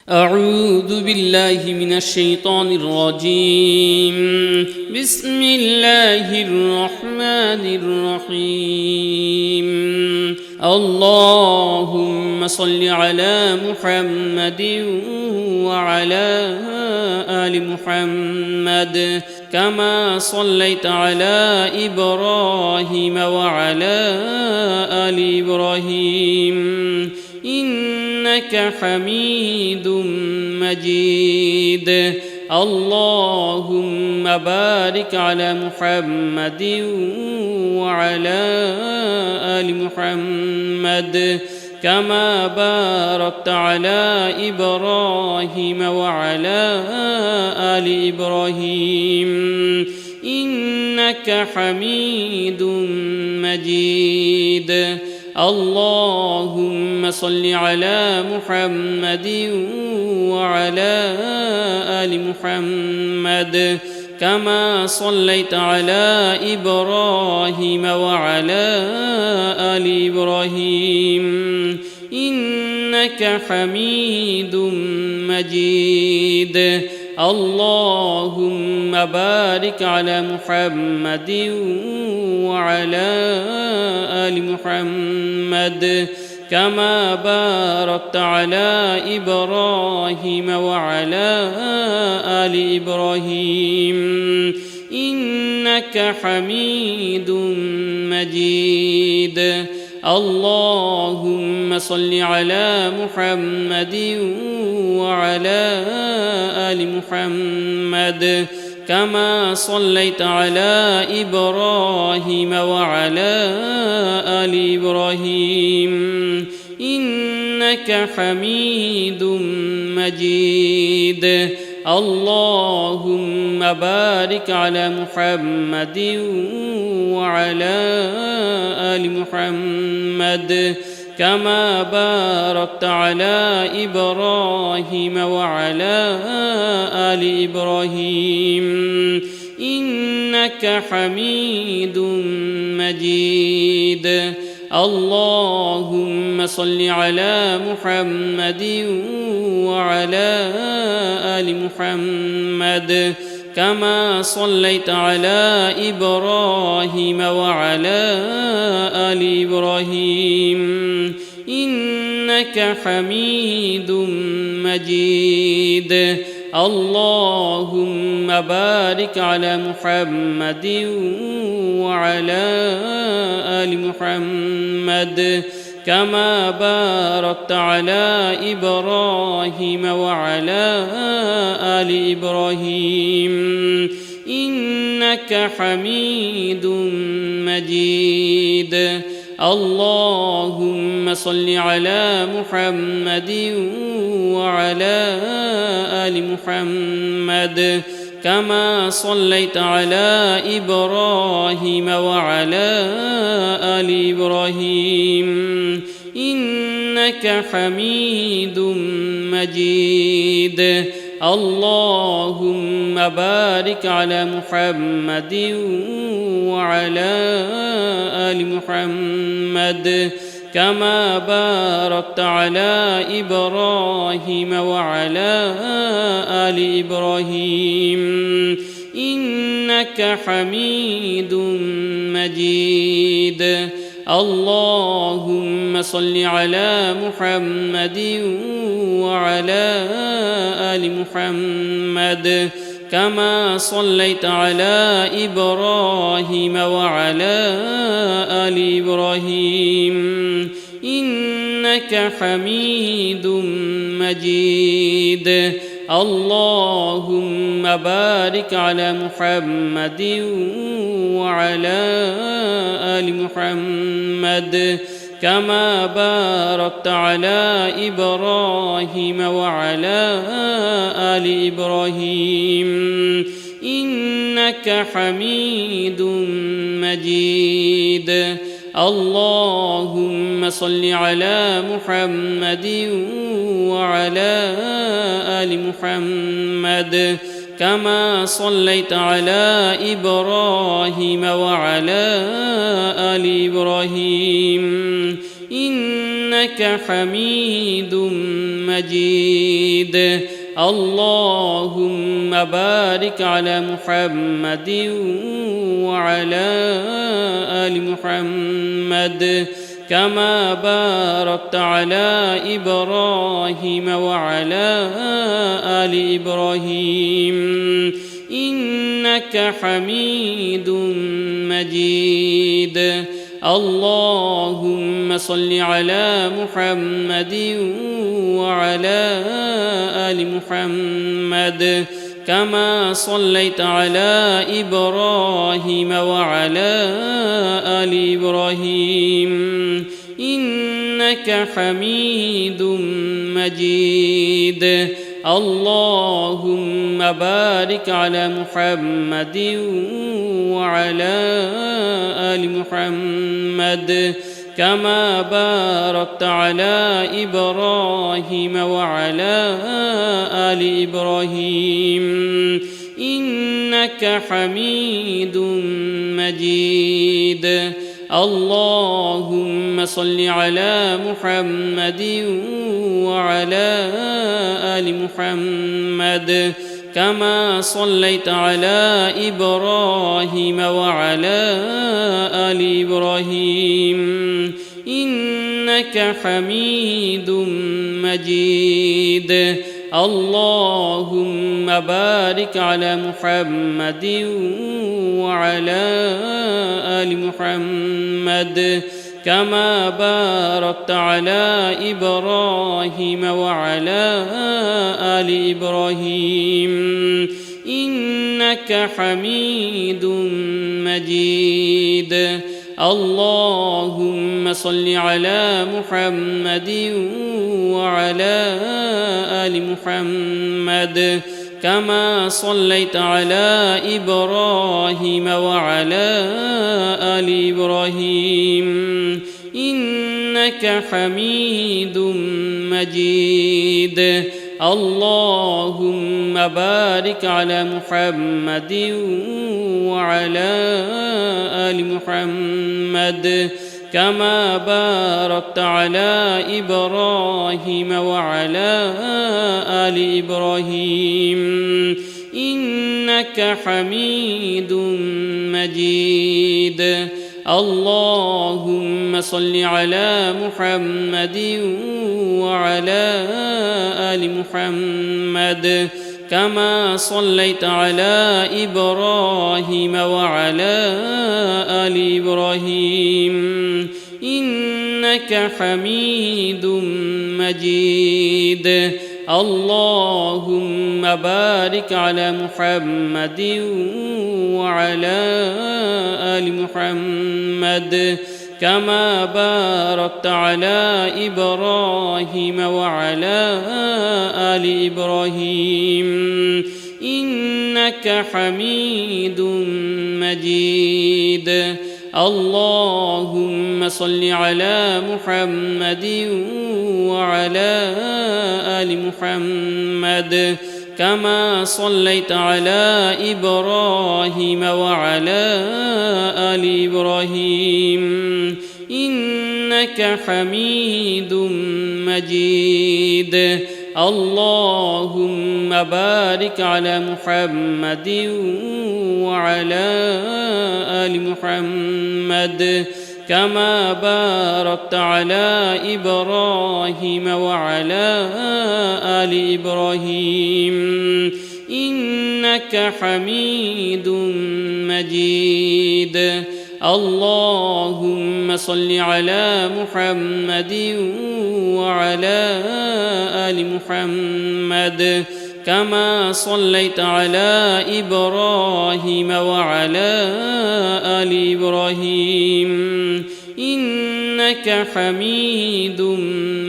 أعوذ بالله من الشيطان الرجيم. بسم الله الرحمن الرحيم. اللهم صل على محمد وعلى آل محمد كما صليت على إبراهيم وعلى آل إبراهيم إنك حميد مجيد. اللهم بارك على محمد وعلى آل محمد كما باركت على إبراهيم وعلى آل إبراهيم إنك حميد مجيد. اللهم صل على محمد وعلى آل محمد كما صليت على إبراهيم وعلى آل إبراهيم إنك حميد مجيد. اللهم بارك على محمد وعلى آل محمد كما باركت على إبراهيم وعلى آل إبراهيم إنك حميد مجيد. اللهم صل على محمد وعلى آل محمد كما صليت على إبراهيم وعلى آل إبراهيم إنك حميد مجيد. اللهم بارك على محمد وعلى آل محمد كما باركت على إبراهيم وعلى آل إبراهيم إنك حميد مجيد. اللهم صل على محمد وعلى آل محمد كما صليت على إبراهيم وعلى آل إبراهيم إنك حميد مجيد. اللهم بارك على محمد وعلى آل محمد كما باركت على إبراهيم وعلى آل إبراهيم إنك حميد مجيد. اللهم صل على محمد وعلى آل محمد كما صليت على إبراهيم وعلى آل إبراهيم إنك حميد مجيد. اللهم بارك على محمد وعلى آل محمد كما باركت على إبراهيم وعلى آل إبراهيم إنك حميد مجيد. اللهم صل على محمد وعلى آل محمد كما صليت على إبراهيم وعلى آل إبراهيم إنك حميد مجيد. اللهم بارك على محمد وعلى آل محمد كما باركت على إبراهيم وعلى آل إبراهيم إنك حميد مجيد. اللهم صل على محمد وعلى آل محمد كما صليت على إبراهيم وعلى آل إبراهيم إنك حميد مجيد. اللهم بارك على محمد وعلى آل محمد كما باركت على إبراهيم وعلى آل إبراهيم إنك حميد مجيد. اللهم صل على محمد وعلى آل محمد كما صليت على إبراهيم وعلى آل إبراهيم إنك حميد مجيد. اللهم بارك على محمد وعلى آل محمد كما باركت على إبراهيم وعلى آل إبراهيم إنك حميد مجيد. اللهم صل على محمد وعلى آل محمد كما صليت على إبراهيم وعلى آل إبراهيم إنك حميد مجيد. اللهم بارك على محمد وعلى آل محمد كما باركت على إبراهيم وعلى آل إبراهيم إنك حميد مجيد. اللهم صل على محمد وعلى آل محمد كما صليت على إبراهيم وعلى آل إبراهيم إنك حميد مجيد. اللهم بارك على محمد وعلى آل محمد كما باركت على إبراهيم وعلى آل إبراهيم إنك حميد مجيد. اللهم صل على محمد وعلى آل محمد كما صليت على إبراهيم وعلى آل إبراهيم إنك حميد مجيد. اللهم بارك على محمد وعلى آل محمد كما باركت على إبراهيم وعلى آل إبراهيم إنك حميد مجيد. اللهم صل على محمد وعلى آل محمد كما صليت على إبراهيم وعلى آل إبراهيم إنك حميد مجيد. اللهم بارك على محمد وعلى آل محمد كما باركت على إبراهيم وعلى آل إبراهيم إنك حميد مجيد. اللهم صل على محمد وعلى آل محمد كما صليت على إبراهيم وعلى آل إبراهيم إنك حميد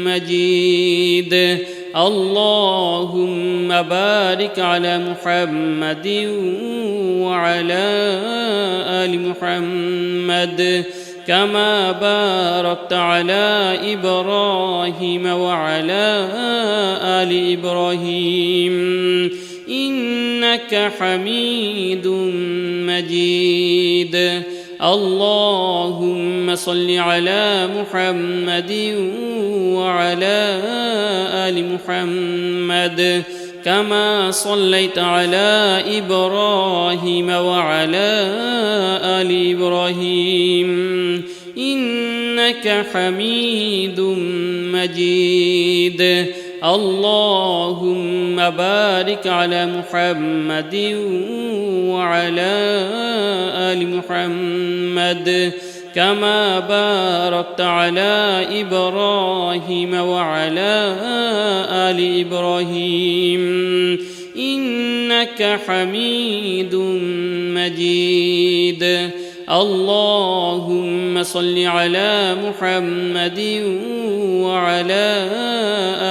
مجيد. اللهم بارك على محمد وعلى آل محمد كما باركت على إبراهيم وعلى آل إبراهيم إنك حميد مجيد. اللهم صل على محمد وعلى آل محمد كما صليت على إبراهيم وعلى آل إبراهيم إنك حميد مجيد. اللهم بارك على محمد وعلى آل محمد كما باركت على إبراهيم وعلى آل إبراهيم إنك حميد مجيد. اللهم صل على محمد وعلى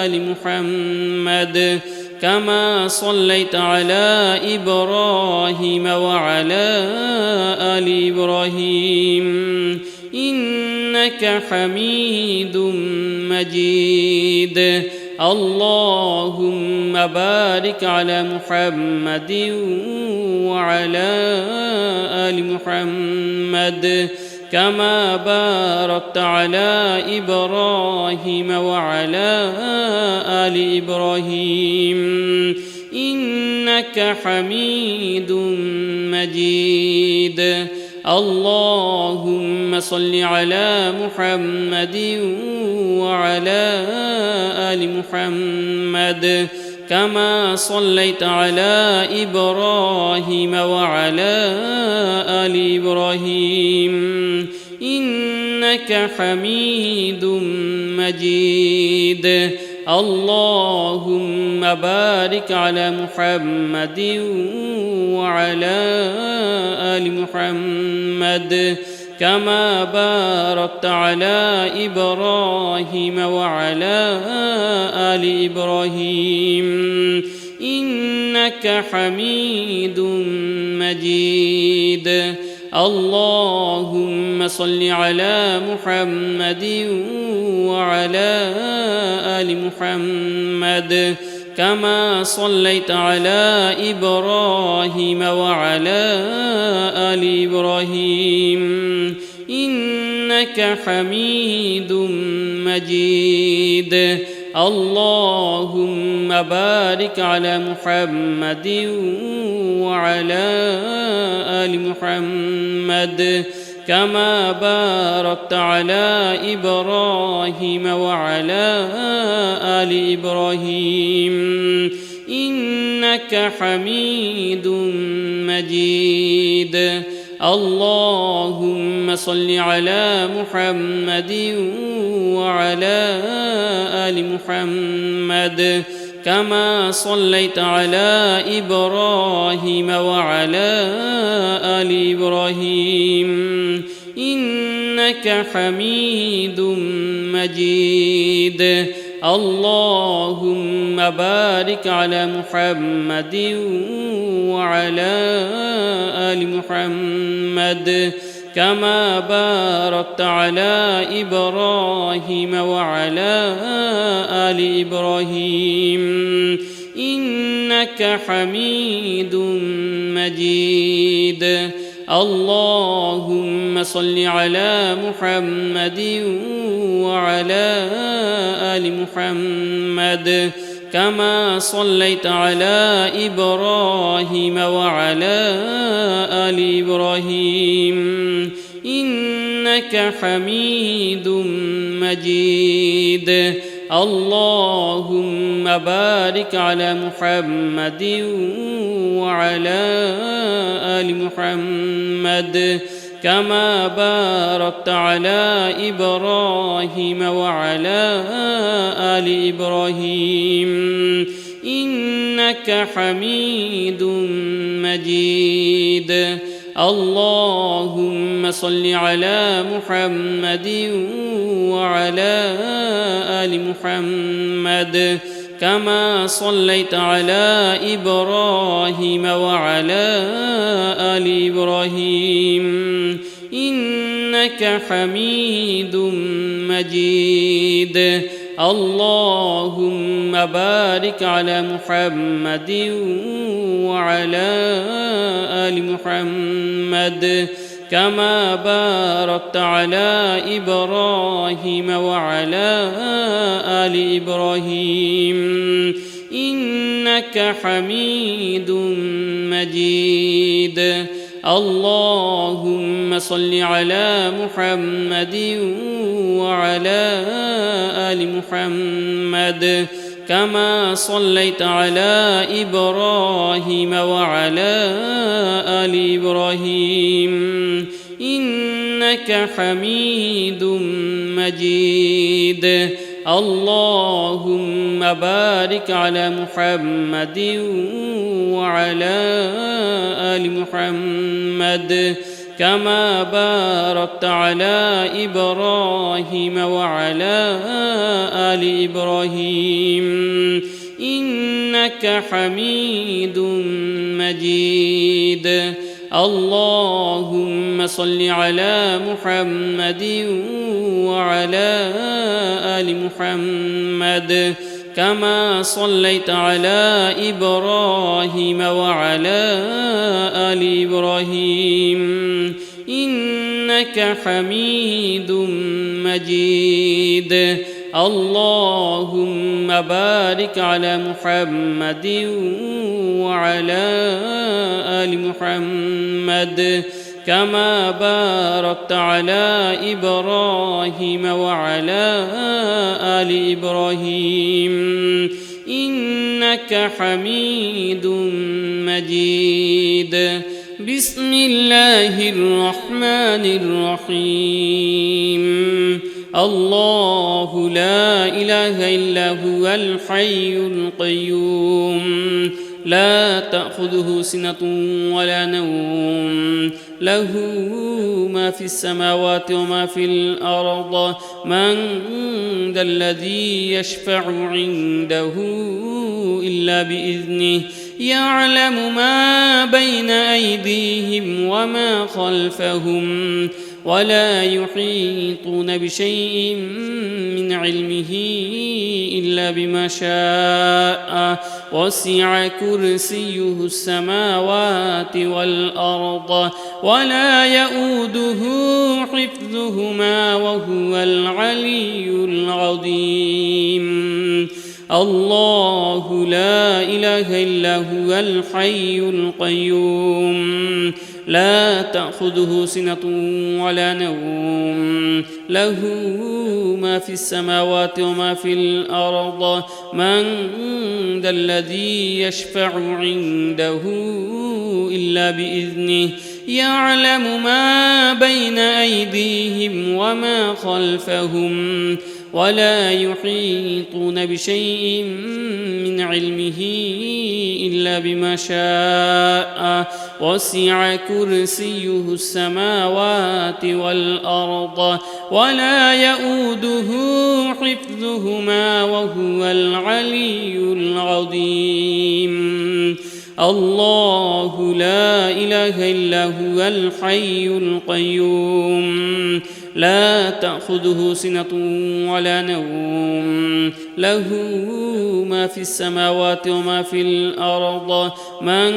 آل محمد كما صليت على إبراهيم وعلى آل إبراهيم إنك حميد مجيد. اللهم بارك على محمد وعلى آل محمد كما باركت على إبراهيم وعلى آل إبراهيم إنك حميد مجيد. اللهم صل على محمد وعلى آل محمد كما صليت على إبراهيم وعلى آل إبراهيم إنك حميد مجيد. اللهم بارك على محمد وعلى آل محمد كما باركت على إبراهيم وعلى آل إبراهيم إنك حميد مجيد. اللهم صل على محمد وعلى آل محمد كما صليت على إبراهيم وعلى آل إبراهيم إنك حميد مجيد. اللهم بارك على محمد وعلى آل محمد كما باركت على إبراهيم وعلى آل إبراهيم إنك حميد مجيد. اللهم صل على محمد وعلى آل محمد كما صليت على إبراهيم وعلى آل إبراهيم إنك حميد مجيد. اللهم بارك على محمد وعلى آل محمد كما باركت على إبراهيم وعلى آل إبراهيم إنك حميد مجيد. اللهم صل على محمد وعلى آل محمد كما صليت على إبراهيم وعلى آل إبراهيم إنك حميد مجيد. اللهم بارك على محمد وعلى آل محمد كما باركت على إبراهيم وعلى آل إبراهيم إنك حميد مجيد. اللهم صل على محمد وعلى آل محمد كما صليت على إبراهيم وعلى آل إبراهيم إنك حميد مجيد. اللهم بارك على محمد وعلى آل محمد كما باركت على إبراهيم وعلى آل إبراهيم إنك حميد مجيد. اللهم صل على محمد وعلى آل محمد كما صليت على إبراهيم وعلى آل إبراهيم إنك حميد مجيد. اللهم بارك على محمد وعلى آل محمد كما باركت على إبراهيم وعلى آل إبراهيم إنك حميد مجيد. اللهم صل على محمد وعلى آل محمد كما صليت على إبراهيم وعلى آل إبراهيم إنك حميد مجيد. اللهم بارك على محمد وعلى آل محمد كما باركت على إبراهيم وعلى آل إبراهيم إنك حميد مجيد. بسم الله الرحمن الرحيم. الله لا إله إلا هو الحي القيوم لا تأخذه سنة ولا نوم له ما في السماوات وما في الأرض من ذا الذي يشفع عنده إلا بإذنه يعلم ما بين أيديهم وما خلفهم ولا يحيطون بشيء من علمه إلا بما شاء وسع كرسيه السماوات والأرض ولا يؤوده حفظهما وهو العلي العظيم. الله لا إله إلا هو الحي القيوم لا تأخذه سنة ولا نوم له ما في السماوات وما في الأرض من ذا الذي يشفع عنده إلا بإذنه يعلم ما بين أيديهم وما خلفهم ولا يحيطون بشيء من علمه إلا بما شاء وسع كرسيه السماوات والأرض ولا يؤوده حفظهما وهو العلي العظيم. الله لا إله إلا هو الحي القيوم لا تأخذه سنة ولا نوم له ما في السماوات وما في الأرض من ذا الذي يشفع عنده إلا بإذنه يعلم ما بين أيديهم وما خلفهم ولا يحيطون بشيء من علمه إلا بما شاء وسع كرسيه السماوات والأرض ولا يؤوده حفظهما وهو العلي العظيم. الله لا إله إلا هو الحي القيوم لا تأخذه سنة ولا نوم له ما في السماوات وما في الأرض من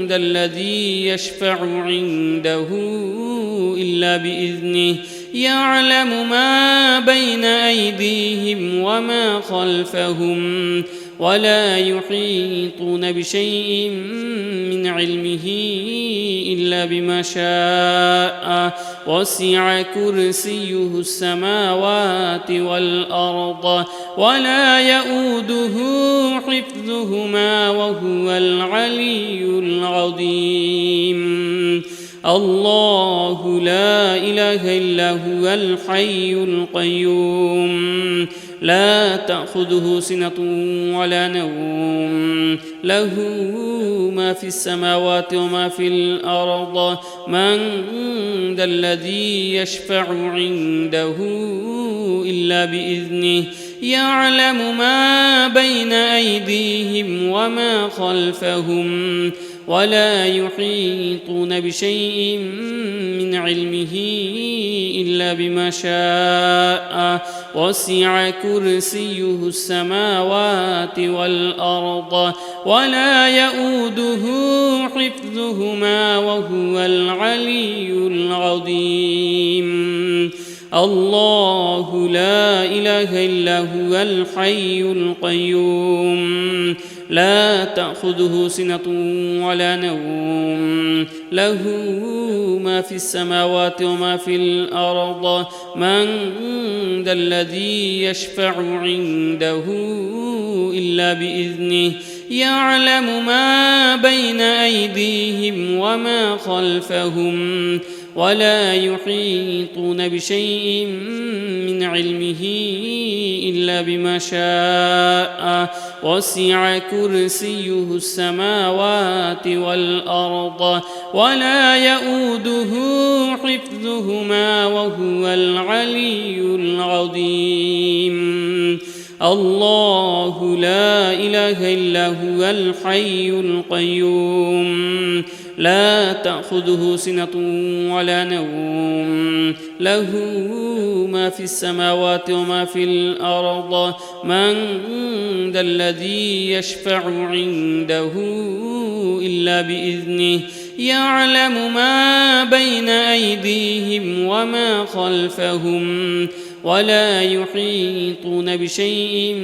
ذا الذي يشفع عنده إلا بإذنه يعلم ما بين أيديهم وما خلفهم ولا يحيطون بشيء من علمه إلا بما شاء وسع كرسيه السماوات والأرض ولا يؤوده حفظهما وهو العلي العظيم. الله لا إله إلا هو الحي القيوم لا تأخذه سنة ولا نوم له ما في السماوات وما في الأرض من ذا الذي يشفع عنده إلا بإذنه يعلم ما بين أيديهم وما خلفهم ولا يحيطون بشيء من علمه إلا بما شاء وسع كرسيه السماوات والأرض ولا يؤوده حفظهما وهو العلي العظيم الله لا إله إلا هو الحي القيوم لا تأخذه سنة ولا نوم له ما في السماوات وما في الأرض من ذا الذي يشفع عنده إلا بإذنه يعلم ما بين أيديهم وما خلفهم ولا يحيطون بشيء من علمه إلا بما شاء وسع كرسيه السماوات والأرض ولا يؤوده حفظهما وهو العلي العظيم الله لا إله إلا هو الحي القيوم لا تأخذه سنة ولا نوم له ما في السماوات وما في الأرض من ذا الذي يشفع عنده إلا بإذنه يعلم ما بين أيديهم وما خلفهم ولا يحيطون بشيء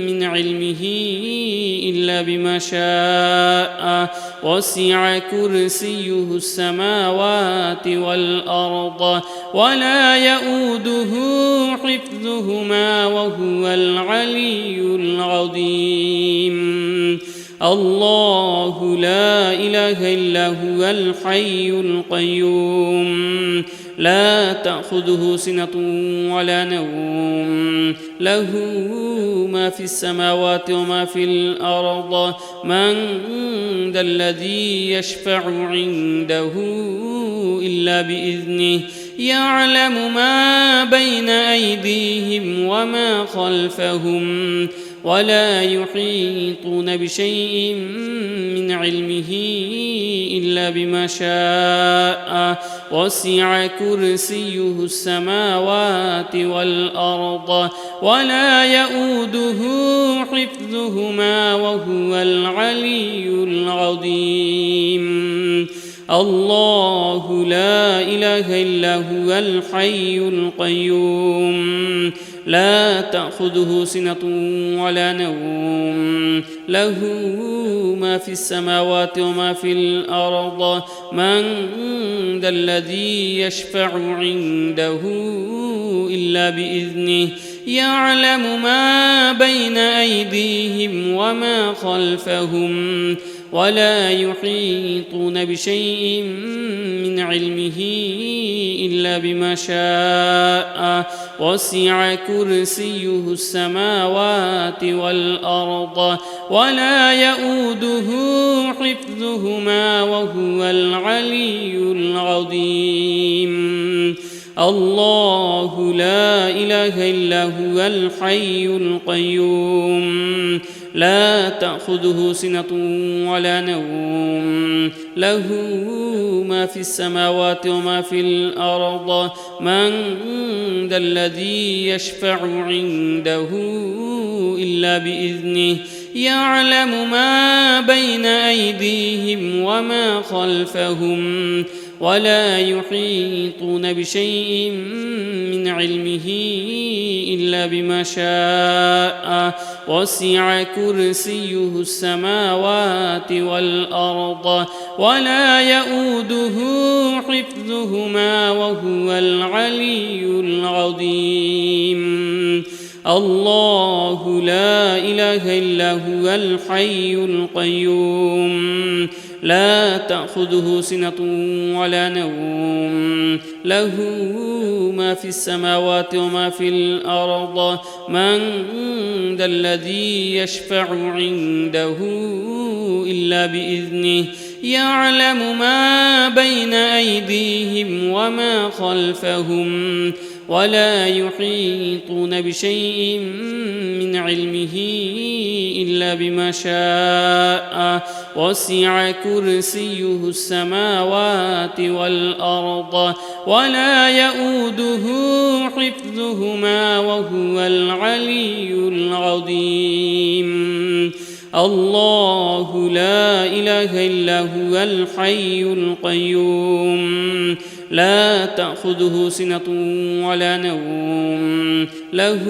من علمه إلا بما شاء وسع كرسيه السماوات والأرض ولا يؤوده حفظهما وهو العلي العظيم الله لا إله إلا هو الحي القيوم لا تأخذه سنة ولا نوم له ما في السماوات وما في الأرض من ذا الذي يشفع عنده إلا بإذنه يعلم ما بين أيديهم وما خلفهم ولا يحيطون بشيء من علمه إلا بما شاء وسع كرسيه السماوات والأرض ولا يؤوده حفظهما وهو العلي العظيم الله لا إله إلا هو الحي القيوم لا تأخذه سنة ولا نوم له ما في السماوات وما في الأرض من ذا الذي يشفع عنده إلا بإذنه يعلم ما بين أيديهم وما خلفهم ولا يحيطون بشيء من علمه إلا بما شاء وسع كرسيه السماوات والأرض ولا يؤوده حفظهما وهو العلي العظيم الله لا إله إلا هو الحي القيوم لا تأخذه سنة ولا نوم له ما في السماوات وما في الأرض من ذا الذي يشفع عنده إلا بإذنه يعلم ما بين أيديهم وما خلفهم ولا يحيطون بشيء من علمه إلا بما شاء وسع كرسيه السماوات والأرض ولا يؤوده حفظهما وهو العلي العظيم الله لا إله إلا هو الحي القيوم لا تأخذه سنة ولا نوم له ما في السماوات وما في الأرض من ذا الذي يشفع عنده إلا بإذنه يعلم ما بين أيديهم وما خلفهم ولا يحيطون بشيء من علمه إلا بما شاء وسع كرسيه السماوات والأرض ولا يؤوده حفظهما وهو العلي العظيم الله لا إله إلا هو الحي القيوم لا تأخذه سنة ولا نوم له ما في السماوات وما في الأرض من ذا الذي يشفع عنده إلا بإذنه يعلم ما بين أيديهم وما خلفهم ولا يحيطون بشيء من علمه إلا بما شاء وسع كرسيه السماوات والأرض ولا يؤوده حفظهما وهو العلي العظيم. الله لا إله إلا هو الحي القيوم لا تأخذه سنة ولا نوم له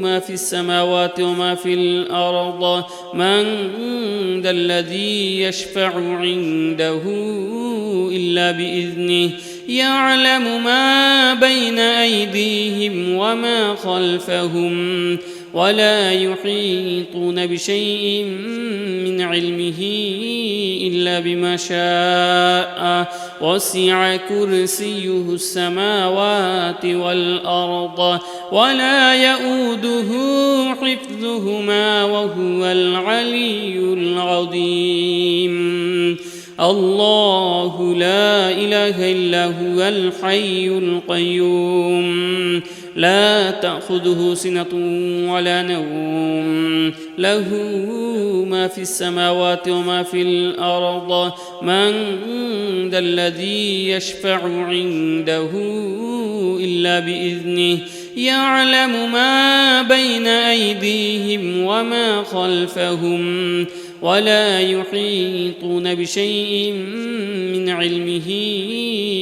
ما في السماوات وما في الأرض من ذا الذي يشفع عنده إلا بإذنه يعلم ما بين أيديهم وما خلفهم ولا يحيطون بشيء من علمه إلا بما شاء وسع كرسيه السماوات والأرض ولا يؤوده حفظهما وهو العلي العظيم. الله لا إله إلا هو الحي القيوم لا تأخذه سنة ولا نوم له ما في السماوات وما في الأرض من ذا الذي يشفع عنده إلا بإذنه يعلم ما بين أيديهم وما خلفهم ولا يحيطون بشيء من علمه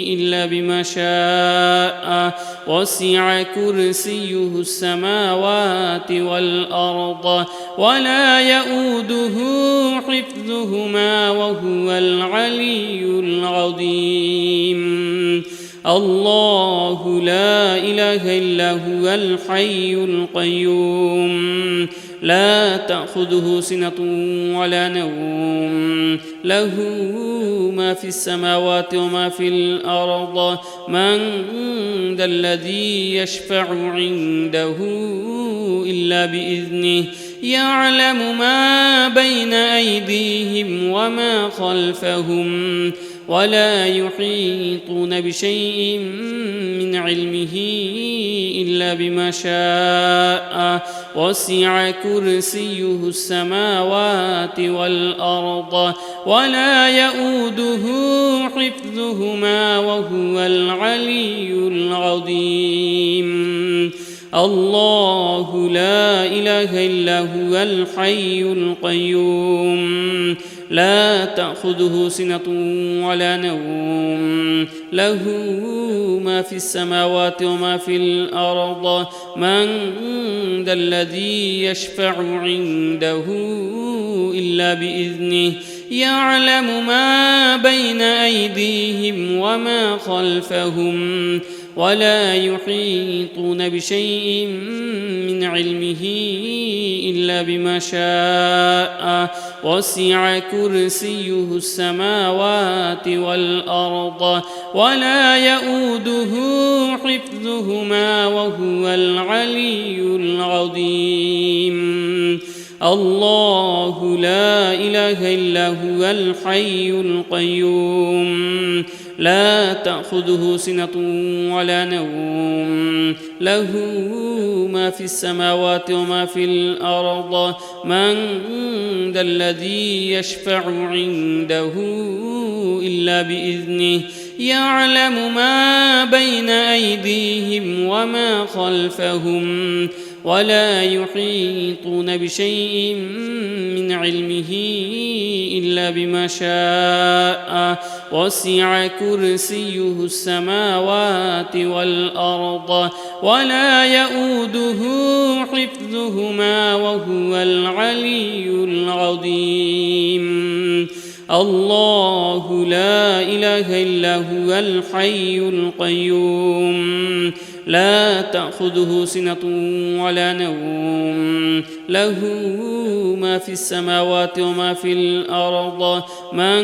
إلا بما شاء وسع كرسيه السماوات والأرض ولا يؤوده حفظهما وهو العلي العظيم. الله لا إله إلا هو الحي القيوم لا تأخذه سنة ولا نوم له ما في السماوات وما في الأرض من ذا الذي يشفع عنده إلا بإذنه يعلم ما بين أيديهم وما خلفهم ولا يحيطون بشيء من علمه إلا بما شاء وسع كرسيه السماوات والأرض ولا يؤوده حفظهما وهو العلي العظيم. الله لا إله إلا هو الحي القيوم لا تأخذه سنة ولا نوم له ما في السماوات وما في الأرض من ذا الذي يشفع عنده إلا بإذنه يعلم ما بين أيديهم وما خلفهم ولا يحيطون بشيء من علمه إلا بما شاء وسع كرسيه السماوات والأرض ولا يؤوده حفظهما وهو العلي العظيم. الله لا إله إلا هو الحي القيوم لا تأخذه سنة ولا نوم له ما في السماوات وما في الأرض من ذا الذي يشفع عنده إلا بإذنه يعلم ما بين أيديهم وما خلفهم ولا يحيطون بشيء من علمه إلا بما شاء وسع كرسيه السماوات والأرض ولا يؤوده حفظهما وهو العلي العظيم. الله لا إله إلا هو الحي القيوم لا تأخذه سنة ولا نوم له ما في السماوات وما في الأرض من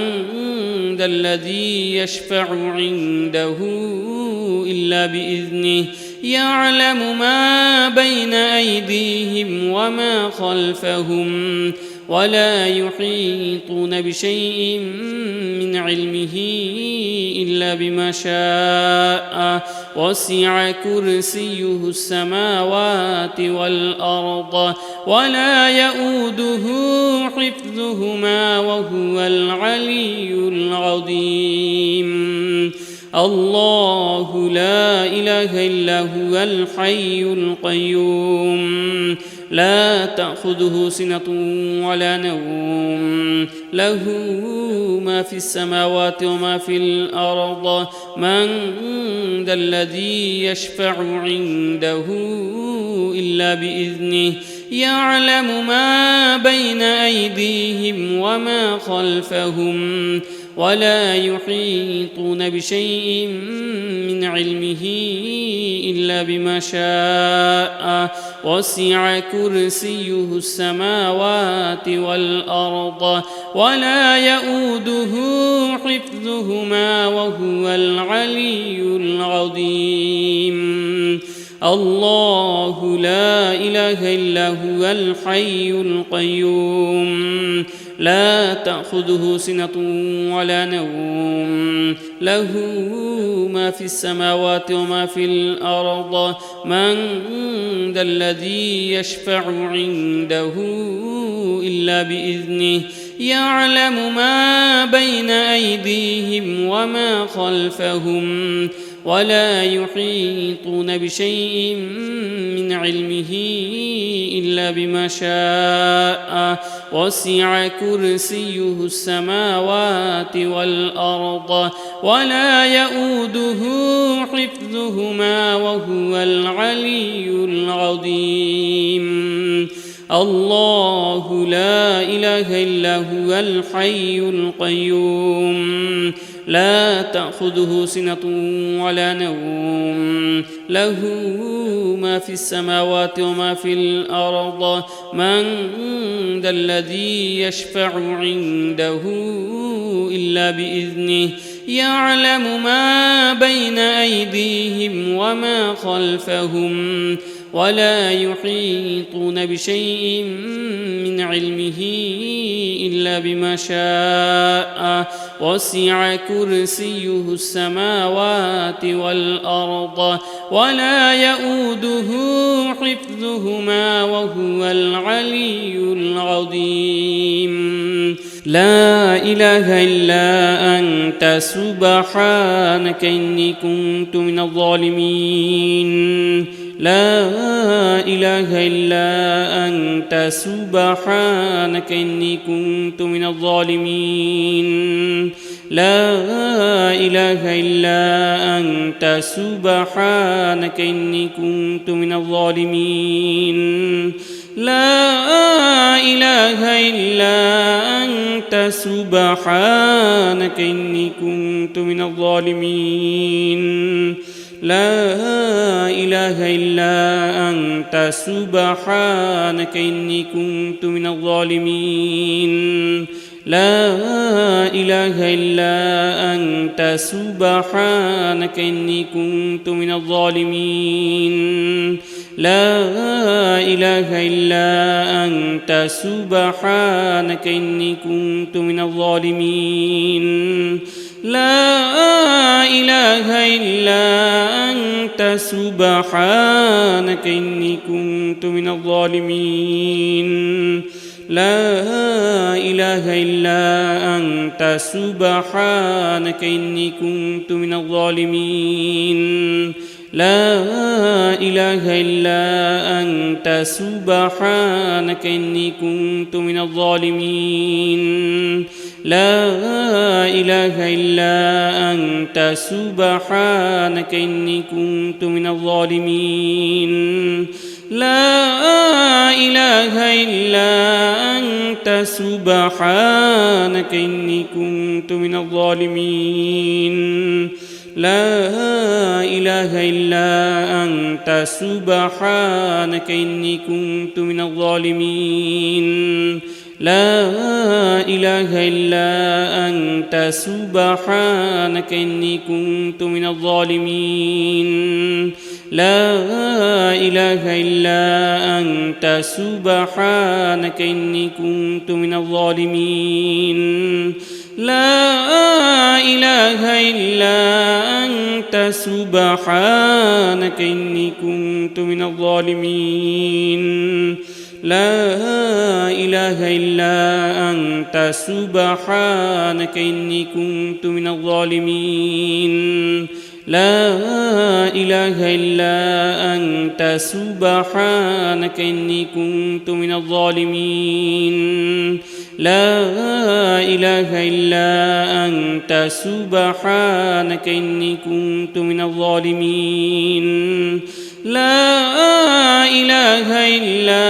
ذا الذي يشفع عنده إلا بإذنه يعلم ما بين أيديهم وما خلفهم ولا يحيطون بشيء من علمه إلا بما شاء وسع كرسيه السماوات والأرض ولا يؤوده حفظهما وهو العلي العظيم الله لا إله إلا هو الحي القيوم لا تأخذه سنة ولا نوم له ما في السماوات وما في الأرض من ذا الذي يشفع عنده إلا بإذنه يعلم ما بين أيديهم وما خلفهم ولا يحيطون بشيء من علمه إلا بما شاء وسع كرسيه السماوات والأرض ولا يؤوده حفظهما وهو العلي العظيم الله لا إله إلا هو الحي القيوم لا تأخذه سنة ولا نوم له ما في السماوات وما في الأرض من ذا الذي يشفع عنده إلا بإذنه يعلم ما بين أيديهم وما خلفهم ولا يحيطون بشيء من علمه إلا بما شاء وسع كرسيه السماوات والأرض ولا يؤوده حفظهما وهو العلي العظيم الله لا إله إلا هو الحي القيوم لا تأخذه سنة ولا نوم له ما في السماوات وما في الأرض من ذا الذي يشفع عنده إلا بإذنه يعلم ما بين أيديهم وما خلفهم ولا يحيطون بشيء من علمه إلا بما شاء وسع كرسيه السماوات والأرض ولا يؤوده حفظهما وهو العلي العظيم لا إله إلا أنت سبحانك إني كنت من الظالمين لا إله إلا أنت سبحانك إني كنت من الظالمين لا إله إلا أنت سبحانك إني كنت من الظالمين لا إله إلا أنت سبحانك إني كنت من الظالمين لا إله إلا أنت سبحانك إني كنت من الظالمين لا إله إلا أنت سبحانك إني كنت من الظالمين لا إله إلا أنت سبحانك إني كنت من الظالمين لا إله إلا أنت سبحانك إني كنت من الظالمين لا إله إلا أنت سبحانك إني كنت من الظالمين لا إله إلا أنت سبحانك إني كنت من الظالمين لا إله إلا أنت سبحانك إني كنت من الظالمين لا إله إلا أنت سبحانك إني كنت من الظالمين لا إله إلا أنت سبحانك إني كنت من الظالمين لا إله إلا أنت سبحانك إني كنت من الظالمين لا إله إلا أنت سبحانك إني كنت من الظالمين لا إله إلا أنت سبحانك إني كنت من الظالمين لا إله إلا أنت سبحانك إني كنت من الظالمين لا إله إلا أنت سبحانك إني كنت من الظالمين لا إله إلا أنت سبحانك إني كنت من الظالمين لا إله إلا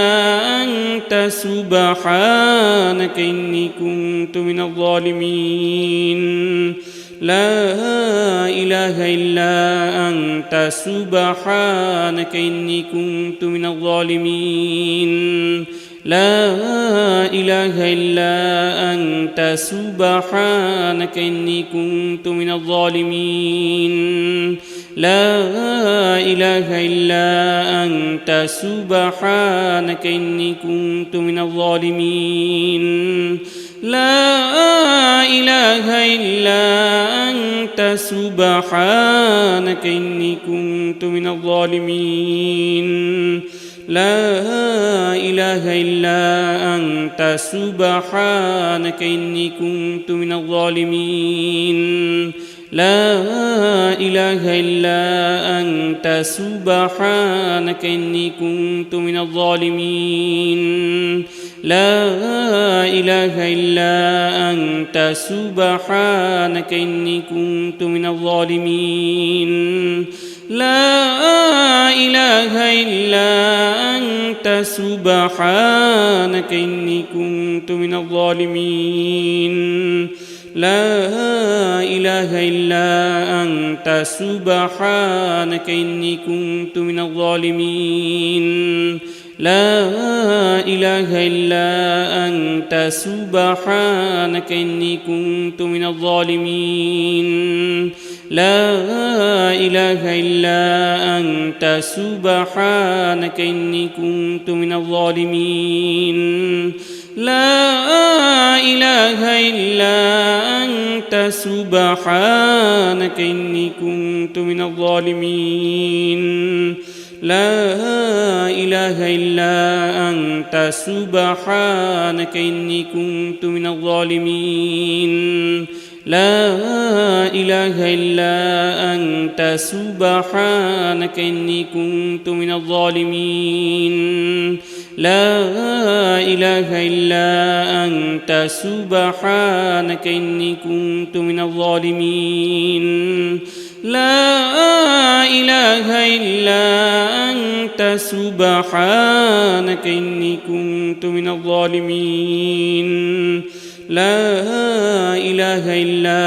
أنت سبحانك إني كنت من الظالمين لا إله إلا أنت سبحانك إني كنت من الظالمين لا إله إلا أنت سبحانك إني كنت من الظالمين لا إله إلا أنت سبحانك إني كنت من الظالمين لا إله إلا أنت سبحانك إني كنت من الظالمين لا إله إلا أنت سبحانك إني كنت من الظالمين لا إله إلا أنت سبحانك إني كنت من الظالمين لا إله إلا أنت سبحانك إني كنت من الظالمين لا إله إلا أنت سبحانك إني كنت من الظالمين لا إله إلا أنت سبحانك إني كنت من الظالمين لا إله إلا أنت سبحانك إني كنت من الظالمين لا إله إلا أنت سبحانك إني كنت من الظالمين لا إله إلا أنت سبحانك إني كنت من الظالمين لا إله إلا أنت سبحانك إني كنت من الظالمين لا إله إلا أنت سبحانك إني كنت من الظالمين لا إله إلا أنت سبحانك إني كنت من الظالمين لا إله إلا أنت سبحانك إني كنت من الظالمين لا إله إلا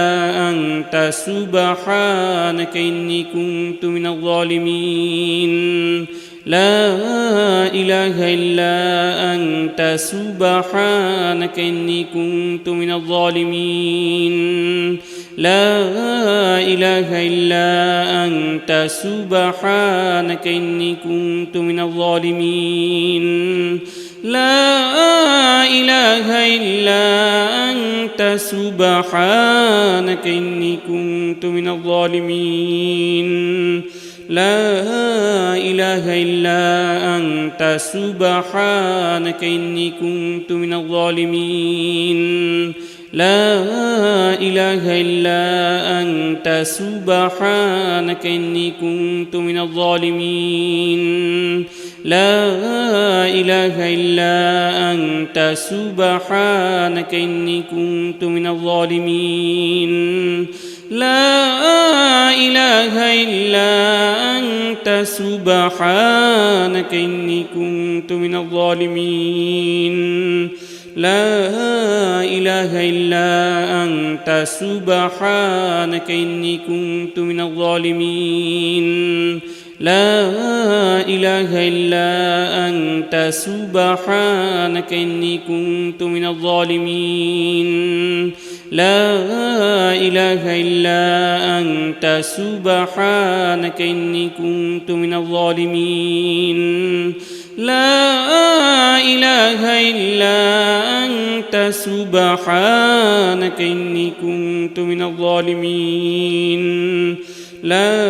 أنت سبحانك إني كنت من الظالمين لا إله إلا أنت سبحانك إني كنت من الظالمين لا إله إلا أنت سبحانك إني كنت من الظالمين لا إله إلا أنت سبحانك إني كنت من الظالمين لا إله إلا أنت سبحانك إني كنت من الظالمين لا إله إلا أنت سبحانك إني كنت من الظالمين لا إله إلا أنت سبحانك إني كنت من الظالمين لا إله إلا أنت سبحانك إني كنت من الظالمين لا إله إلا أنت سبحانك إني كنت من الظالمين لا إله إلا أنت سبحانك إني كنت من الظالمين لا إله إلا أنت سبحانك إني كنت من الظالمين لا إله إلا أنت سبحانك إني كنت من الظالمين لا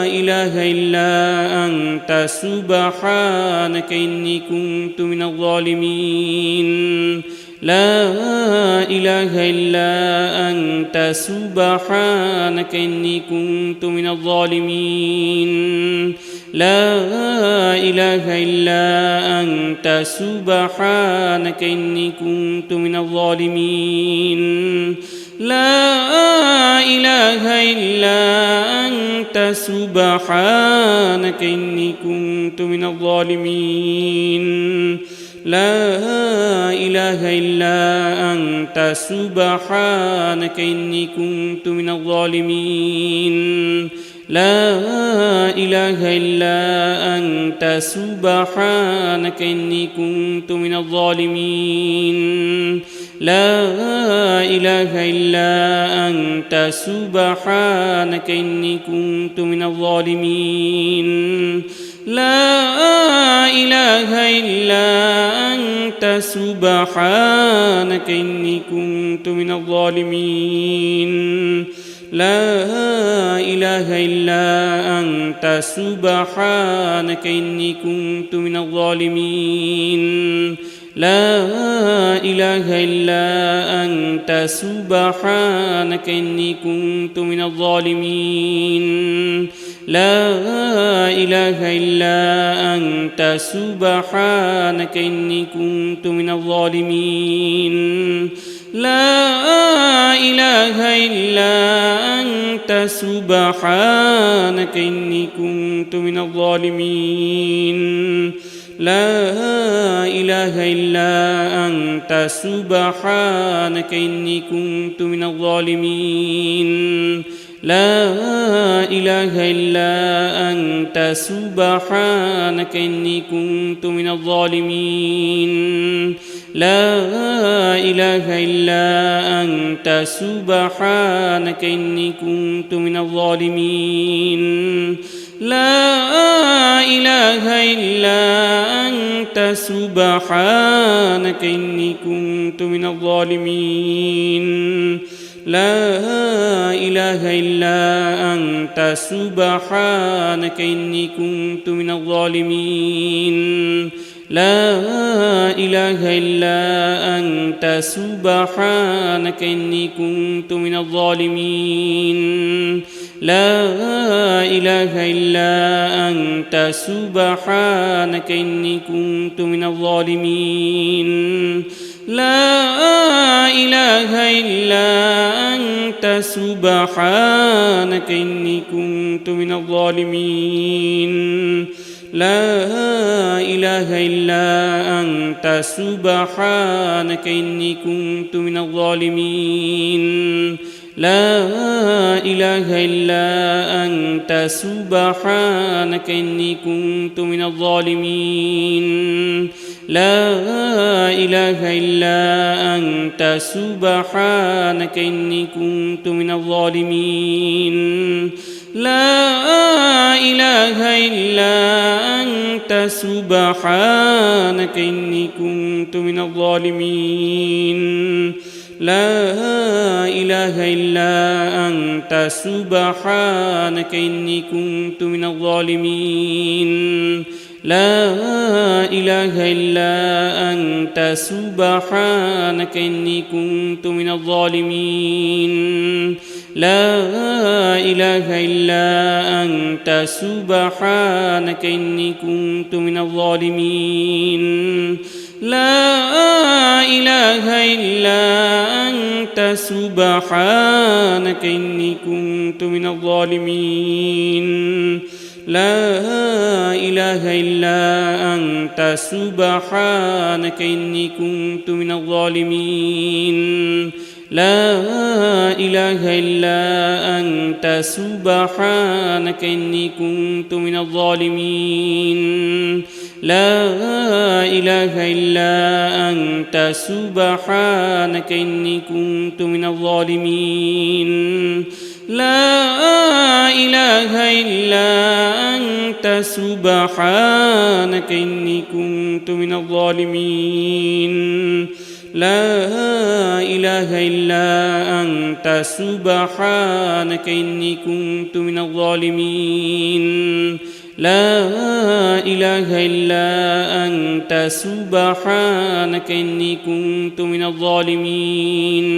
إله إلا أنت سبحانك إني كنت من الظالمين لا إله إلا أنت سبحانك إني كنت من الظالمين لا إله إلا أنت سبحانك إني كنت من الظالمين لا إله إلا أنت سبحانك إني كنت من الظالمين لا إله إلا أنت سبحانك إني كنت من الظالمين لا إله إلا أنت سبحانك إني كنت من الظالمين لا إله إلا أنت سبحانك إني كنت من الظالمين لا إله إلا أنت سبحانك إني كنت من الظالمين لا إله إلا أنت سبحانك إني كنت من الظالمين لا إله إلا أنت سبحانك إني كنت من الظالمين لا إله إلا أنت سبحانك إني كنت من الظالمين لا إله إلا أنت سبحانك إني كنت من الظالمين لا إله إلا أنت سبحانك إني كنت من الظالمين لا إله إلا أنت سبحانك إني كنت من الظالمين لا إله إلا أنت سبحانك إني كنت من الظالمين لا إله إلا أنت سبحانك إني كنت من الظالمين لا إله إلا أنت سبحانك إني كنت من الظالمين لا إله إلا أنت سبحانك إني كنت من الظالمين لا إله إلا أنت سبحانك إني كنت من الظالمين لا إله إلا أنت سبحانك إني كنت من الظالمين لا إله إلا أنت سبحانك إني كنت من الظالمين لا إله إلا أنت سبحانك إني كنت من الظالمين لا إله إلا أنت سبحانك إني كنت من الظالمين لا إله إلا أنت سبحانك إني كنت من الظالمين لا إله إلا أنت سبحانك إني كنت من الظالمين لا إله إلا أنت سبحانك إني كنت من الظالمين لا إله إلا أنت سبحانك إني كنت من الظالمين لا إله إلا أنت سبحانك إني كنت من الظالمين لا إله إلا أنت سبحانك إني كنت من الظالمين لا إله إلا أنت سبحانك إني كنت من الظالمين لا إله إلا أنت سبحانك إني كنت من الظالمين لا إله إلا أنت سبحانك إني كنت من الظالمين لا إله إلا أنت سبحانك إني كنت من الظالمين لا إله إلا أنت سبحانك إني كنت من الظالمين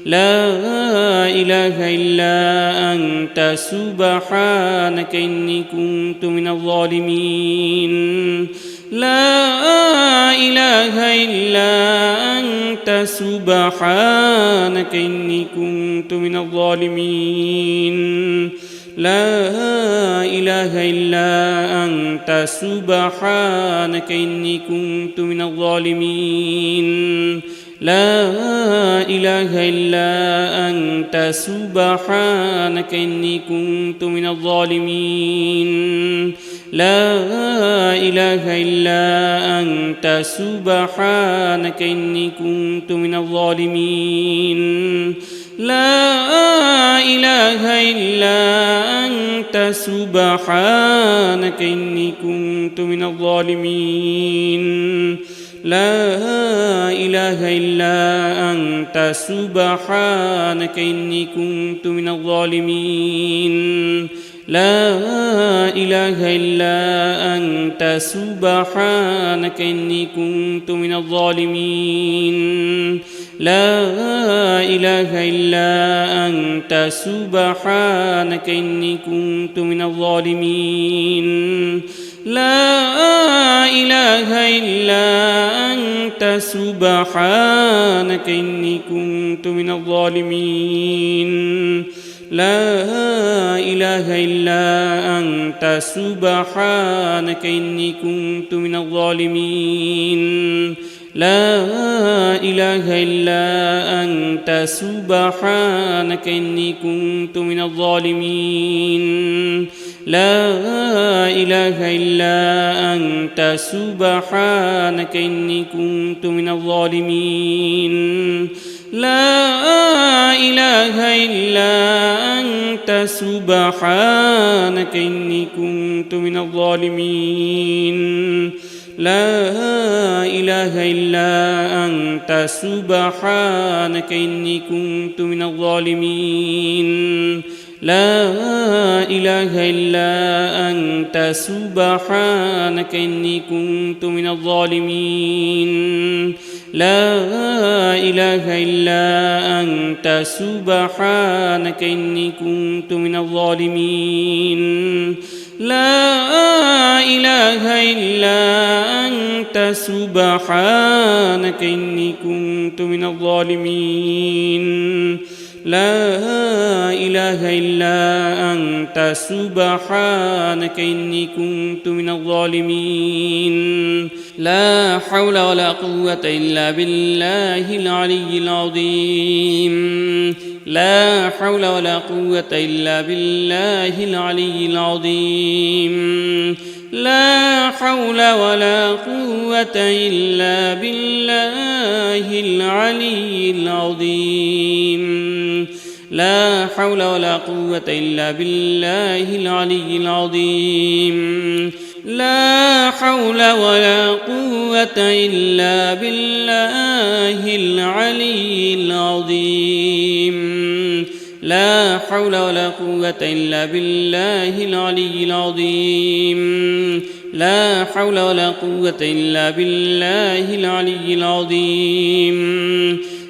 لا إله إلا أنت سبحانك إني كنت من الظالمين لا إله إلا أنت سبحانك إني كنت من الظالمين لا إله إلا أنت سبحانك إني كنت من الظالمين لا إله إلا أنت سبحانك إني كنت من الظالمين لا إله إلا أنت سبحانك إني كنت من الظالمين لا إله إلا أنت سبحانك إني كنت من الظالمين لا إله إلا أنت سبحانك إني كنت من الظالمين لا إله إلا أنت سبحانك إني كنت من الظالمين لا إله إلا أنت سبحانك إني كنت من الظالمين لا إله إلا أنت سبحانك إني كنت من الظالمين لا إله إلا أنت سبحانك إني كنت من الظالمين لا إله إلا أنت سبحانك إني كنت من الظالمين لا إله إلا أنت سبحانك إني كنت من الظالمين لا إله إلا أنت سبحانك إني كنت من الظالمين لا إله إلا أنت سبحانك إني كنت من الظالمين لا إله إلا أنت سبحانك إني كنت من الظالمين لا إله إلا أنت سبحانك إني كنت من الظالمين لا إله إلا أنت سبحانك إني كنت من الظالمين لا إله إلا أنت سبحانك إني كنت من الظالمين لا حول ولا قوة إلا بالله العلي العظيم لا حول ولا قوة إلا بالله العلي العظيم لا حول ولا قوة إلا بالله العلي العظيم لا حول ولا قوة إلا بالله العلي العظيم لا حول ولا قوة إلا بالله العلي العظيم لا حول ولا قوة إلا بالله العلي العظيم لا حول ولا قوة إلا بالله العلي العظيم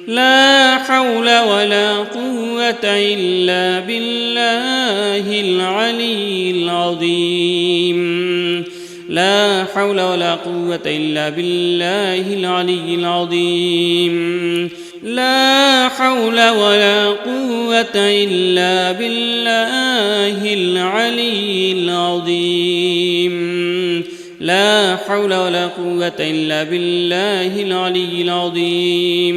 لا حول ولا قوة إلا بالله العلي العظيم لا حول ولا قوة إلا بالله العلي العظيم لا حول ولا قوة إلا بالله العلي العظيم لا حول ولا قوة إلا بالله العلي العظيم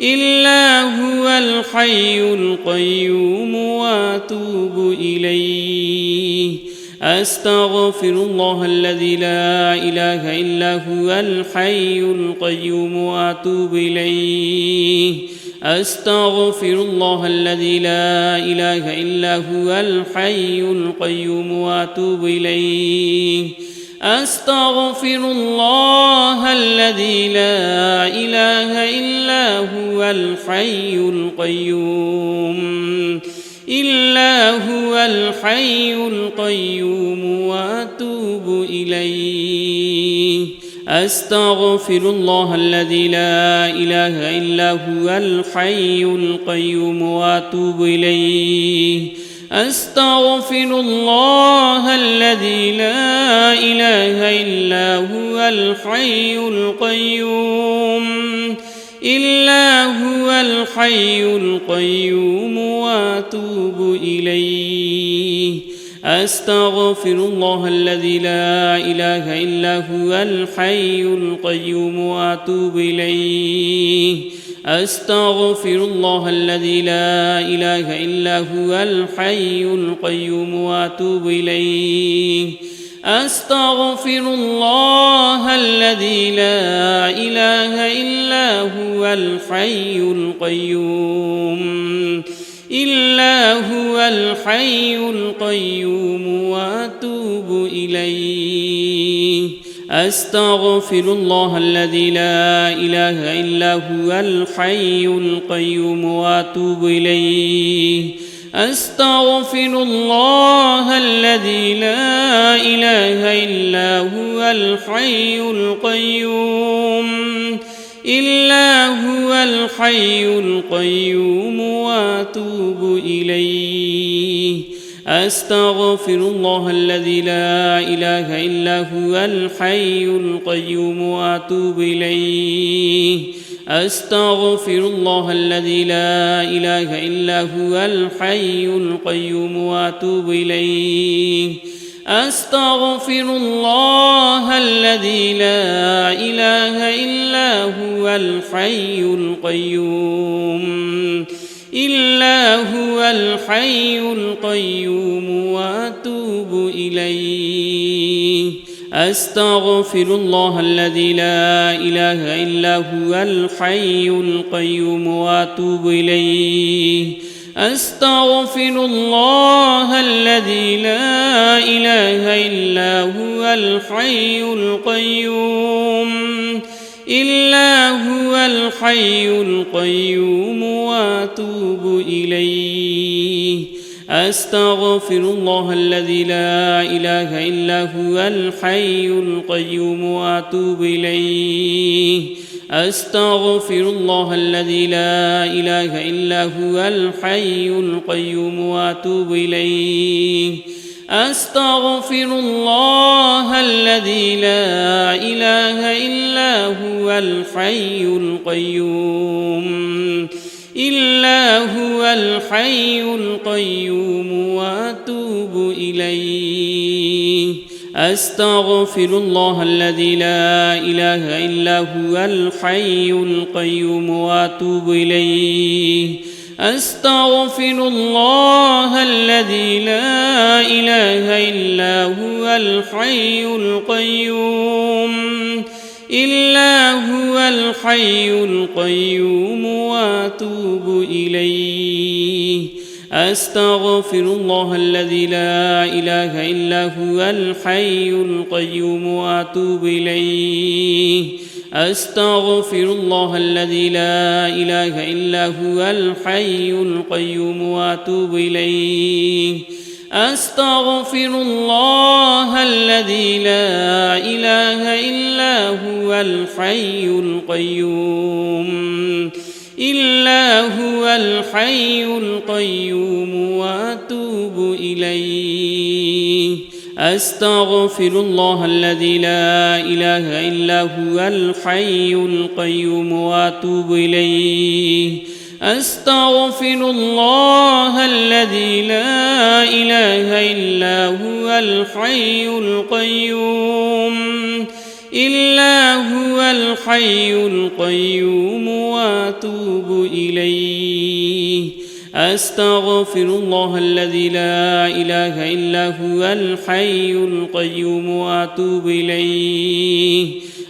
إلا هو الحي القيوم وأتوب إليه أستغفر الله الذي لا إله إلا هو الحي القيوم وأتوب إليه أستغفر الله الذي لا إله إلا هو الحي القيوم وأتوب إليه أستغفر الله الذي لا إله إلا هو الحي القيوم إلا هو الحي القيوم وأتوب إليه أستغفر الله الذي لا إله إلا هو الحي القيوم وأتوب إليه أستغفر الله الذي لا إله إلا هو الحي القيوم إلا هو الحي القيوم وأتوب إليه أستغفر الله الذي لا إله إلا هو الحي القيوم وأتوب إليه أستغفر الله الذي لا إله إلا هو الحي القيوم وأتوب إليه أستغفر الله الذي لا إله إلا هو الحي القيوم إلا هو الحي القيوم وأتوب إليه أستغفر الله الذي لا إله إلا هو الحي القيوم وأتوب إليه أستغفر الله الذي لا إله إلا هو الحي القيوم إلا هو الحي القيوم وأتوب إليه أستغفر الله الذي لا إله إلا هو الحي القيوم وأتوب إليه أستغفر الله الذي لا إله إلا هو الحي القيوم وأتوب إليه أستغفر الله الذي لا إله إلا هو الحي القيوم إلا هو الحي القيوم وأتوب إليه أستغفر الله الذي لا إله إلا هو الحي القيوم وأتوب إليه أستغفر الله الذي لا إله إلا هو الحي القيوم إلا هو الحي القيوم وأتوب إليه أستغفر الله الذي لا إله إلا هو الحي القيوم وأتوب إليه أستغفر الله الذي لا إله إلا هو الحي القيوم وأتوب إليه أستغفر الله الذي لا إله إلا هو الحي القيوم إلا هو الحي القيوم وأتوب إليه أستغفر الله الذي لا إله إلا هو الحي القيوم وأتوب إليه أستغفر الله الذي لا إله إلا هو الحي القيوم إلا هو الحي القيوم وأتوب إليه أستغفر الله الذي لا إله إلا هو الحي القيوم وأتوب إليه أستغفر الله الذي لا إله إلا هو الحي القيوم وأتوب إليه أستغفر الله الذي لا إله إلا هو الحي القيوم إلا هو الحي القيوم وأتوب إليه أستغفر الله الذي لا إله إلا هو الحي القيوم وأتوب إليه أستغفر الله الذي لا إله إلا هو الحي القيوم إلا هو الحي القيوم وأتوب إليه أستغفر الله الذي لا إله إلا هو الحي القيوم وأتوب إليه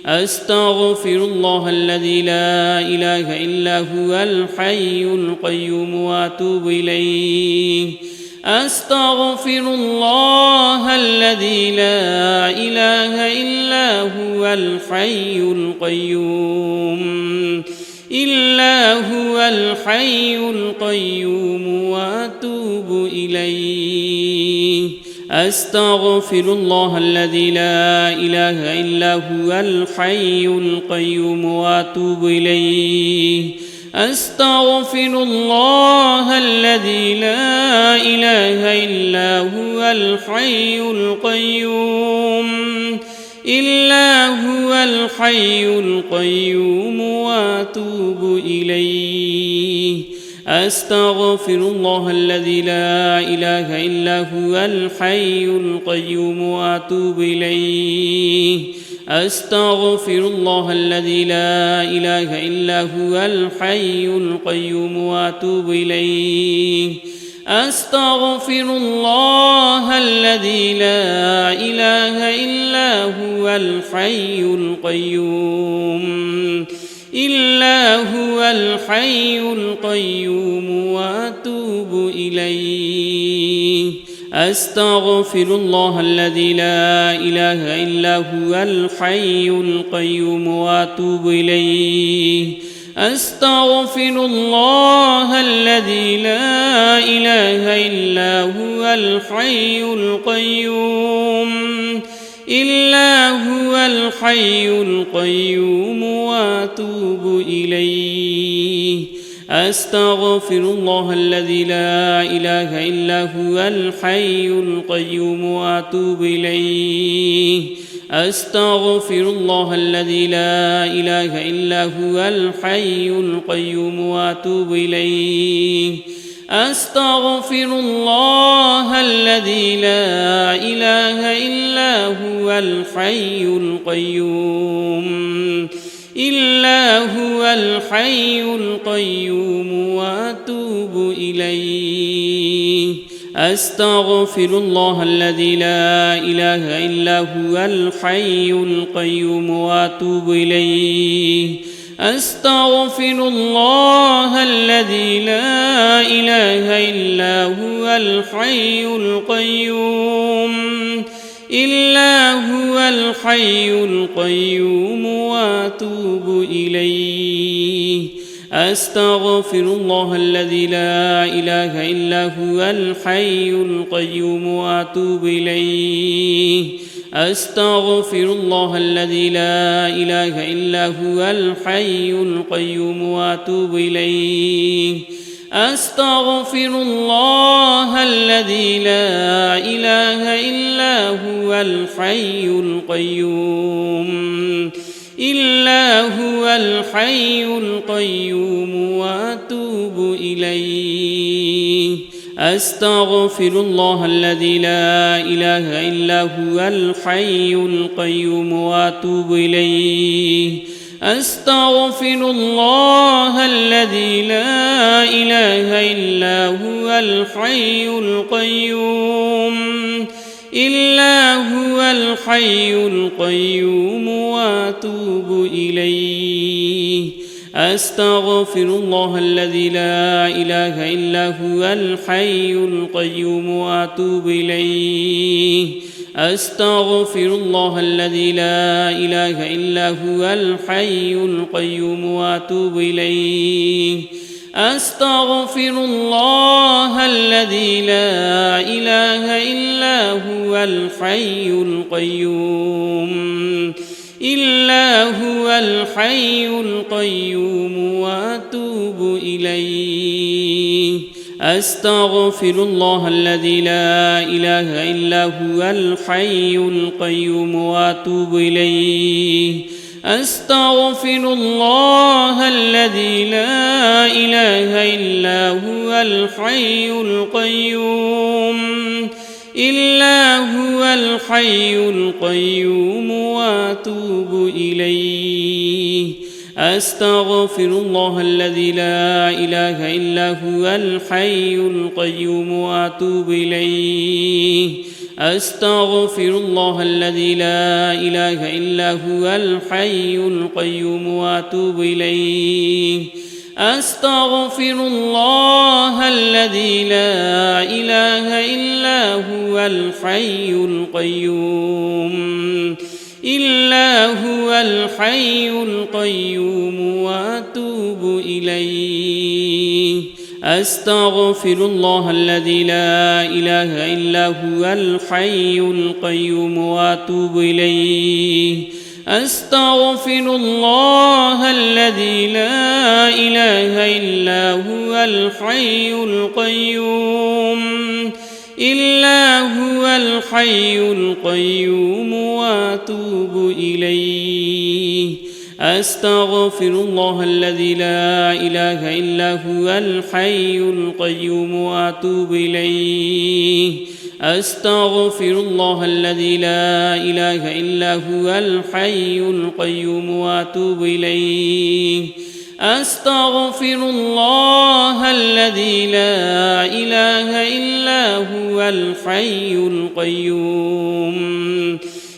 أستغفر الله الذي لا إله إلا هو الحي القيوم وأتوب إليه أستغفر الله الذي لا إله إلا هو الحي القيوم إلا هو الحي القيوم وأتوب إليه أستغفر الله الذي لا إله إلا هو الحي القيوم وأتوب إليه أستغفر الله الذي لا إله إلا هو الحي القيوم إلا هو الحي القيوم وأتوب إليه أستغفر الله الذي لا إله إلا هو الحي القيوم وأتوب إليه أستغفر الله الذي لا إله إلا هو الحي القيوم وأتوب إليه أستغفر الله الذي لا إله إلا هو الحي القيوم إلا هو الحي القيوم وأتوب إليه أستغفر الله الذي لا إله إلا هو الحي القيوم وأتوب إليه أستغفر الله الذي لا إله إلا هو الحي القيوم إلا هو الحي القيوم وأتوب إليه أستغفر الله الذي لا إله إلا هو الحي القيوم وأتوب إليه أستغفر الله الذي لا إله إلا هو الحي القيوم وأتوب إليه أستغفر الله الذي لا إله إلا هو الحي القيوم إلا هو الحي القيوم وأتوب إليه أستغفر الله الذي لا إله إلا هو الحي القيوم وأتوب إليه أستغفر الله الذي لا إله إلا هو الحي القيوم إلا هو الحي القيوم وأتوب إليه أستغفر الله الذي لا إله إلا هو الحي القيوم وأتوب إليه أستغفر الله الذي لا إله إلا هو الحي القيوم وأتوب إليه أستغفر الله الذي لا إله إلا هو الحي القيوم إلا هو الحي القيوم وأتوب إليه أستغفر الله الذي لا إله إلا هو الحي القيوم وأتوب إليه أستغفر الله الذي لا إله إلا هو الحي القيوم إلا هو الحي القيوم وأتوب إليه أستغفر الله الذي لا إله إلا هو الحي القيوم وأتوب إليه أستغفر الله الذي لا إله إلا هو الحي القيوم وأتوب إليه أستغفر الله الذي لا إله إلا هو الحي القيوم إلا هو الحي القيوم وأتوب إليه أستغفر الله الذي لا إله إلا هو الحي القيوم وأتوب إليه أستغفر الله الذي لا إله إلا هو الحي القيوم إلا هو الحي القيوم وأتوب إليه أستغفر الله الذي لا إله إلا هو الحي القيوم وأتوب إليه أستغفر الله الذي لا إله إلا هو الحي القيوم وأتوب إليه أستغفر الله الذي لا إله إلا هو الحي القيوم إلا هو الحي القيوم وأتوب إليه أستغفر الله الذي لا إله إلا هو الحي القيوم وأتوب إليه أستغفر الله الذي لا إله إلا هو الحي القيوم إلا هو الحي القيوم وأتوب إليه أستغفر الله الذي لا إله إلا هو الحي القيوم وأتوب إليه أستغفر الله الذي لا إله إلا هو الحي القيوم وأتوب إليه أستغفر الله الذي لا إله إلا هو الحي القيوم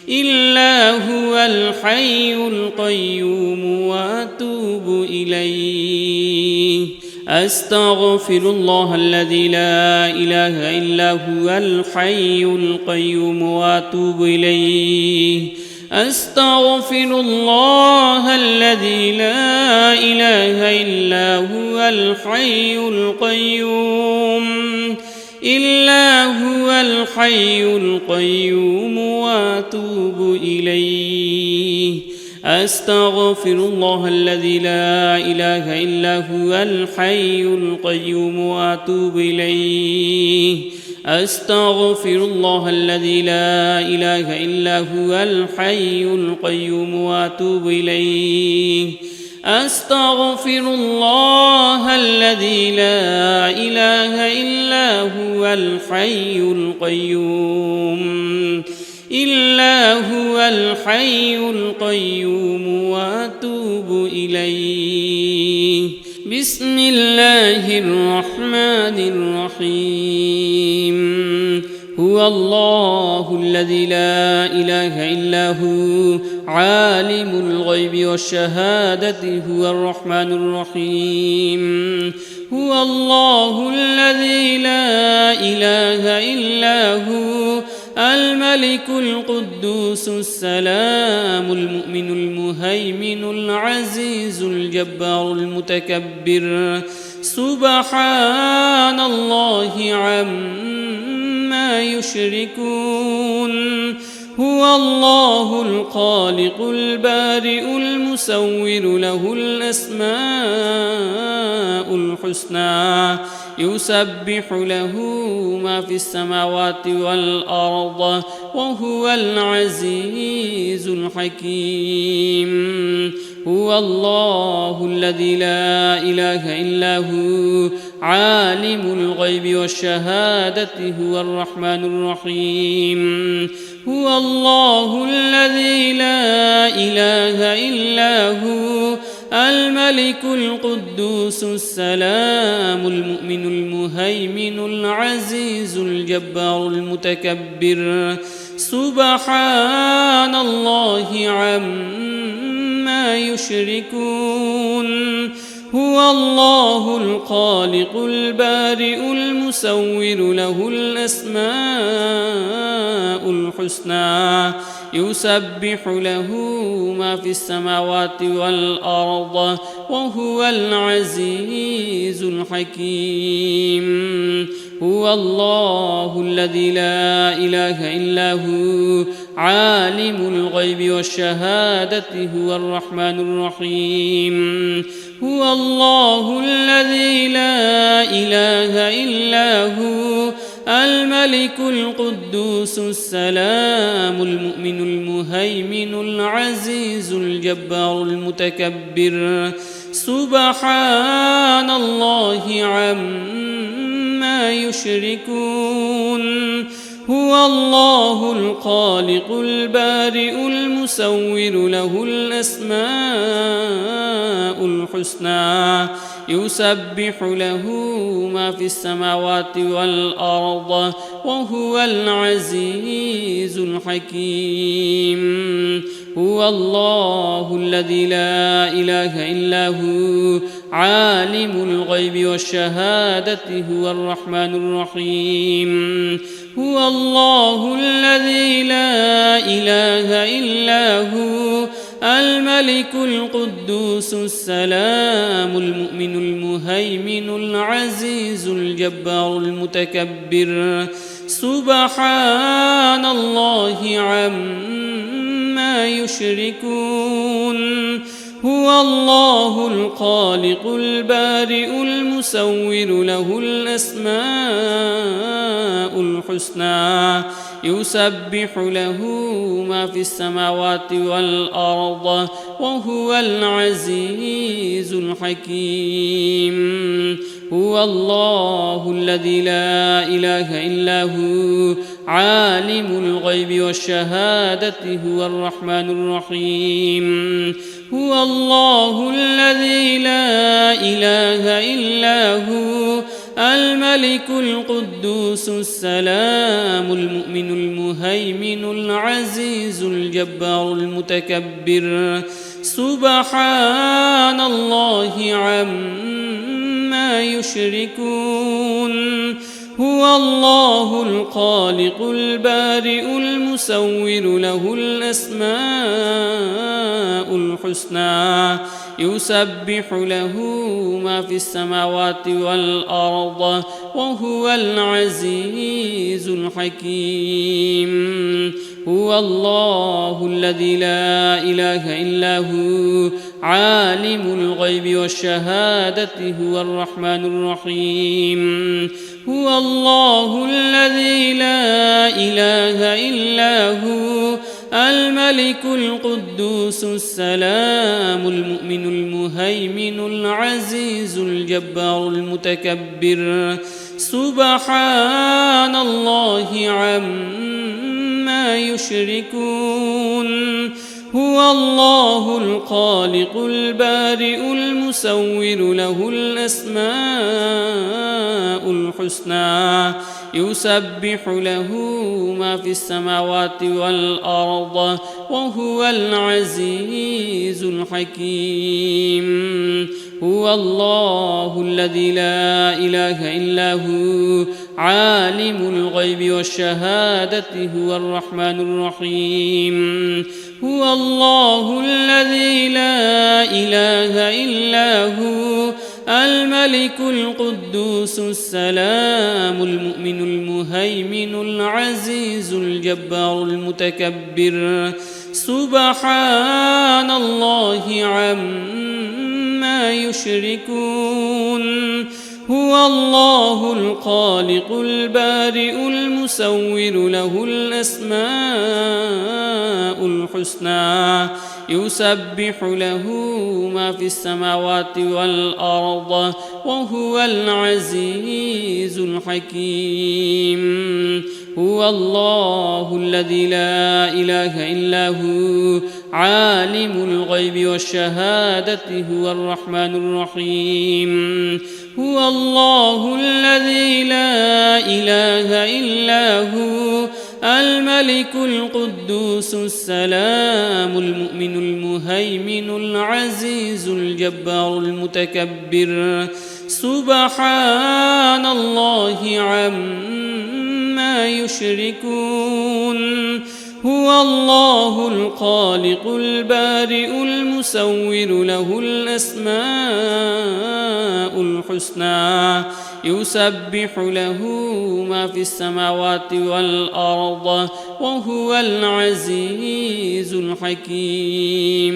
إلا هو الحي القيوم وأتوب إليه أستغفر الله الذي لا إله إلا هو الحي القيوم وأتوب إليه أستغفر الله الذي لا إله إلا هو الحي القيوم إلا هو الحي القيوم وأتوب إليه أستغفر الله الذي لا إله إلا هو الحي القيوم وأتوب إليه أستغفر الله الذي لا إله إلا هو الحي القيوم وأتوب إليه أستغفر الله الذي لا إله إلا هو الحي القيوم إلا هو الحي القيوم وأتوب إليه بسم الله الرحمن الرحيم هو الله الذي لا إله إلا هو عالم الغيب والشهادة هو الرحمن الرحيم هو الله الذي لا إله إلا هو الملك القدوس السلام المؤمن المهيمن العزيز الجبار المتكبر سبحان الله عما يشركون هو الله الخالق البارئ المصور له الأسماء الحسنى يسبح له ما في السماوات والأرض وهو العزيز الحكيم هو الله الذي لا إله إلا هو عالم الغيب والشهادة هو الرحمن الرحيم هو الله الذي لا إله إلا هو الملك القدوس السلام المؤمن المهيمن العزيز الجبار المتكبر سبحان الله عما يشركون هو الله الخالق البارئ المصور له الأسماء الحسنى يسبح له ما في السماوات والأرض وهو العزيز الحكيم هو الله الذي لا إله إلا هو عالم الغيب والشهادة هو الرحمن الرحيم هو الله الذي لا إله إلا هو الملك القدوس السلام المؤمن المهيمن العزيز الجبار المتكبر سبحان الله عما يشركون هو الله الخالق البارئ المصور له الأسماء الحسنى يسبح له ما في السماوات والأرض وهو العزيز الحكيم هو الله الذي لا إله إلا هو عالم الغيب والشهادة هو الرحمن الرحيم هو الله الذي لا إله إلا هو الملك القدوس السلام المؤمن المهيمن العزيز الجبار المتكبر سبحان الله عما يشركون هو الله الخالق البارئ المصور له الأسماء الحسنى يسبح له ما في السماوات والأرض وهو العزيز الحكيم هو الله الذي لا إله إلا هو عالم الغيب والشهادة هو الرحمن الرحيم هو الله الذي لا إله إلا هو الملك القدوس السلام المؤمن المهيمن العزيز الجبار المتكبر سبحان الله عما يشركون هو الله الخالق البارئ المصور له الأسماء الحسنى يسبح له ما في السماوات والأرض وهو العزيز الحكيم هو الله الذي لا إله إلا هو عالم الغيب والشهادة هو الرحمن الرحيم هو الله الذي لا إله إلا هو الملك القدوس السلام المؤمن المهيمن العزيز الجبار المتكبر سبحان الله عما يشركون هو الله الخالق البارئ المصور له الأسماء الحسنى يسبح له ما في السماوات والأرض وهو العزيز الحكيم هو الله الذي لا إله إلا هو عالم الغيب والشهادة هو الرحمن الرحيم هو الله الذي لا إله إلا هو الملك القدوس السلام المؤمن المهيمن العزيز الجبار المتكبر سبحان الله عما يشركون هو الله الخالق البارئ المصور له الأسماء الحسنى يسبح له ما في السماوات والأرض وهو العزيز الحكيم هو الله الذي لا إله إلا هو عالم الغيب والشهادة هو الرحمن الرحيم هو الله الذي لا إله إلا هو الملك القدوس السلام المؤمن المهيمن العزيز الجبار المتكبر سبحان الله عما يشركون هو الله الخالق البارئ المصور له الأسماء الحسنى يسبح له ما في السماوات والأرض وهو العزيز الحكيم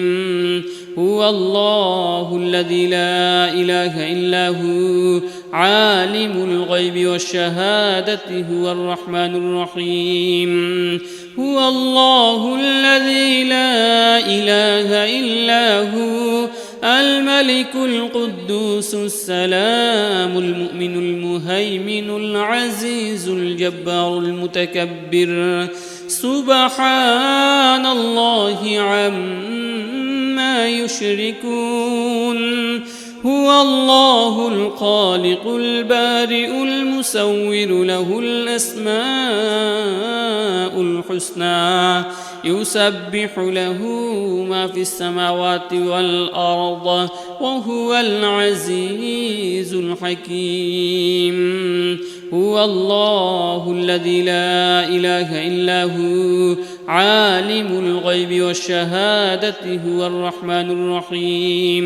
هو الله الذي لا إله إلا هو عالم الغيب والشهادة هو الرحمن الرحيم هو الله الذي لا إله إلا هو الملك القدوس السلام المؤمن المهيمن العزيز الجبار المتكبر سبحان الله عما يشركون هو الله الخالق البارئ المصور له الأسماء الحسنى يسبح له ما في السماوات والأرض وهو العزيز الحكيم هو الله الذي لا إله إلا هو عالم الغيب والشهادة هو الرحمن الرحيم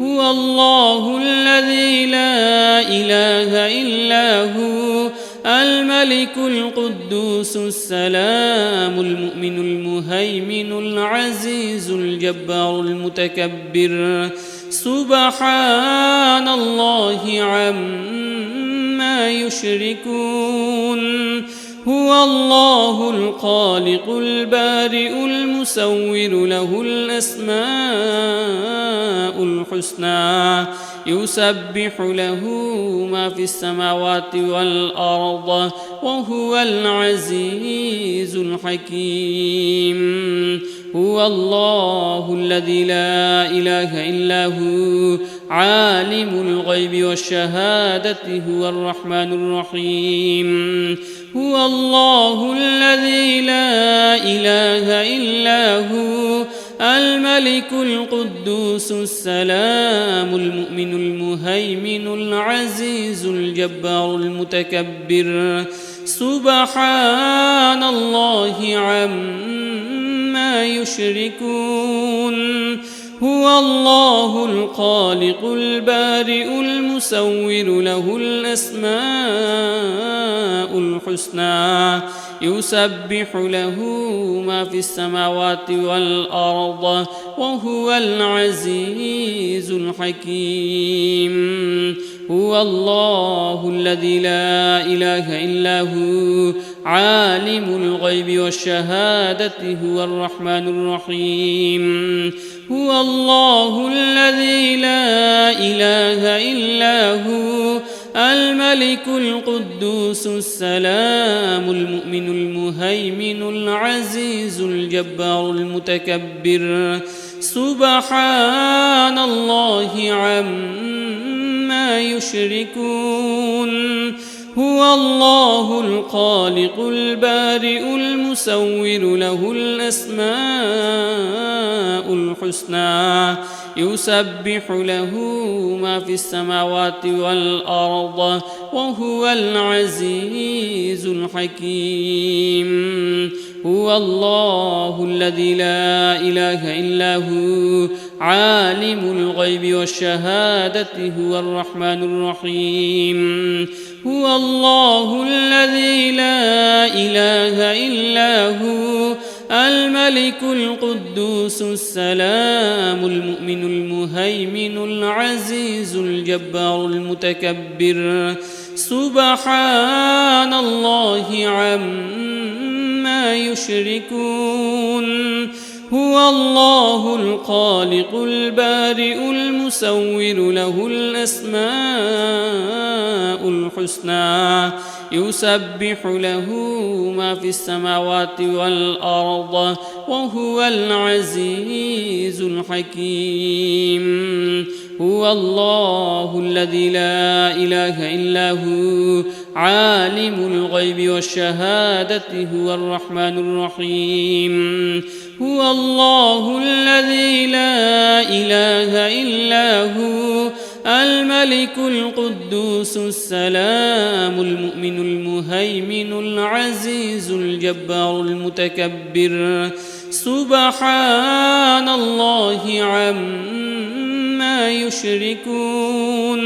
هو الله الذي لا إله إلا هو الملك القدوس السلام المؤمن المهيمن العزيز الجبار المتكبر سبحان الله عما يشركون هو الله الخالق البارئ المصور له الأسماء الحسنى يسبح له ما في السماوات والأرض وهو العزيز الحكيم هو الله الذي لا إله إلا هو عالم الغيب والشهادة هو الرحمن الرحيم هو الله الذي لا إله إلا هو الملك القدوس السلام المؤمن المهيمن العزيز الجبار المتكبر سبحان الله عما يشركون هو الله الخالق البارئ المصور له الأسماء الحسنى يسبح له ما في السماوات والأرض وهو العزيز الحكيم هو الله الذي لا إله إلا هو عالم الغيب والشهادة هو الرحمن الرحيم هو الله الذي لا إله إلا هو الملك القدوس السلام المؤمن المهيمن العزيز الجبار المتكبر سبحان الله عما يشركون هو الله الخالق البارئ المصور له الأسماء الحسنى يسبح له ما في السماوات والأرض وهو العزيز الحكيم هو الله الذي لا إله إلا هو عالم الغيب والشهادة هو الرحمن الرحيم هو الله الذي لا إله إلا هو الملك القدوس السلام المؤمن المهيمن العزيز الجبار المتكبر سبحان الله عما يشركون هو الله الخالق البارئ المصور له الأسماء الحسنى يسبح له ما في السماوات والأرض وهو العزيز الحكيم هو الله الذي لا إله إلا هو عالم الغيب والشهادة هو الرحمن الرحيم هو الله الذي لا إله إلا هو الملك القدوس السلام المؤمن المهيمن العزيز الجبار المتكبر سبحان الله عما يشركون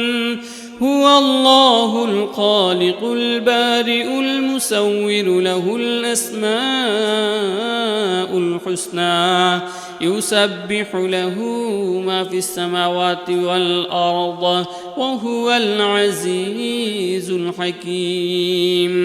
هو الله الخالق البارئ المصور له الأسماء الحسنى يسبح له ما في السماوات والأرض وهو العزيز الحكيم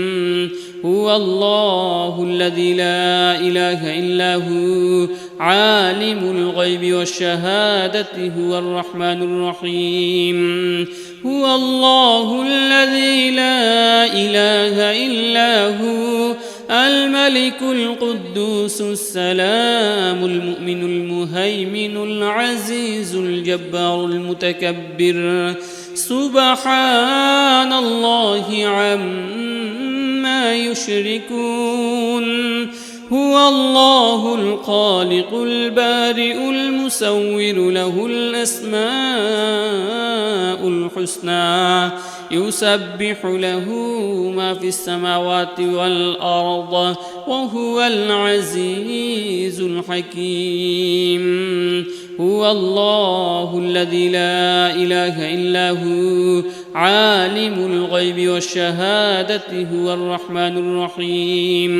هو الله الذي لا إله إلا هو عالم الغيب والشهادة هو الرحمن الرحيم هو الله الذي لا إله إلا هو الملك القدوس السلام المؤمن المهيمن العزيز الجبار المتكبر سبحان الله عما يشركون هو الله الخالق البارئ المصور له الأسماء الحسنى يسبح له ما في السماوات والأرض وهو العزيز الحكيم هو الله الذي لا إله إلا هو عالم الغيب والشهادة هو الرحمن الرحيم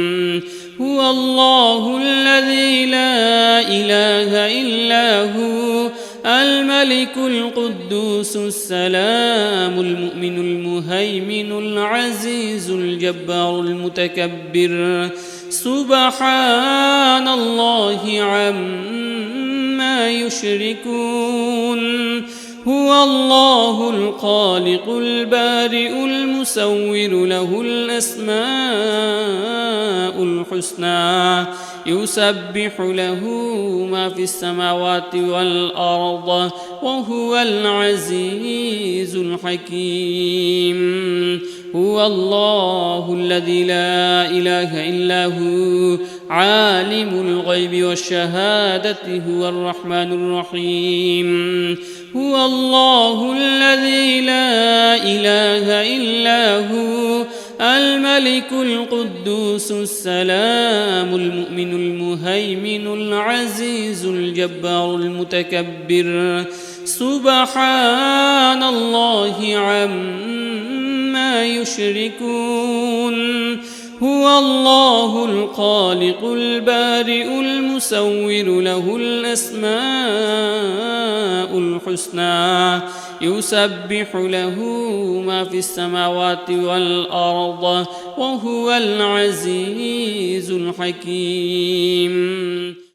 هو الله الذي لا إله إلا هو الملك القدوس السلام المؤمن المهيمن العزيز الجبار المتكبر سبحان الله عما يشركون هو الله الخالق البارئ المصور له الأسماء الحسنى يسبح له ما في السماوات والأرض وهو العزيز الحكيم هو الله الذي لا إله إلا هو عالم الغيب والشهادة هو الرحمن الرحيم هو الله الذي لا إله إلا هو الملك القدوس السلام المؤمن المهيمن العزيز الجبار المتكبر سبحان الله عما يشركون هو الله الخالق البارئ المصور له الأسماء الحسنى يسبح له ما في السماوات والأرض وهو العزيز الحكيم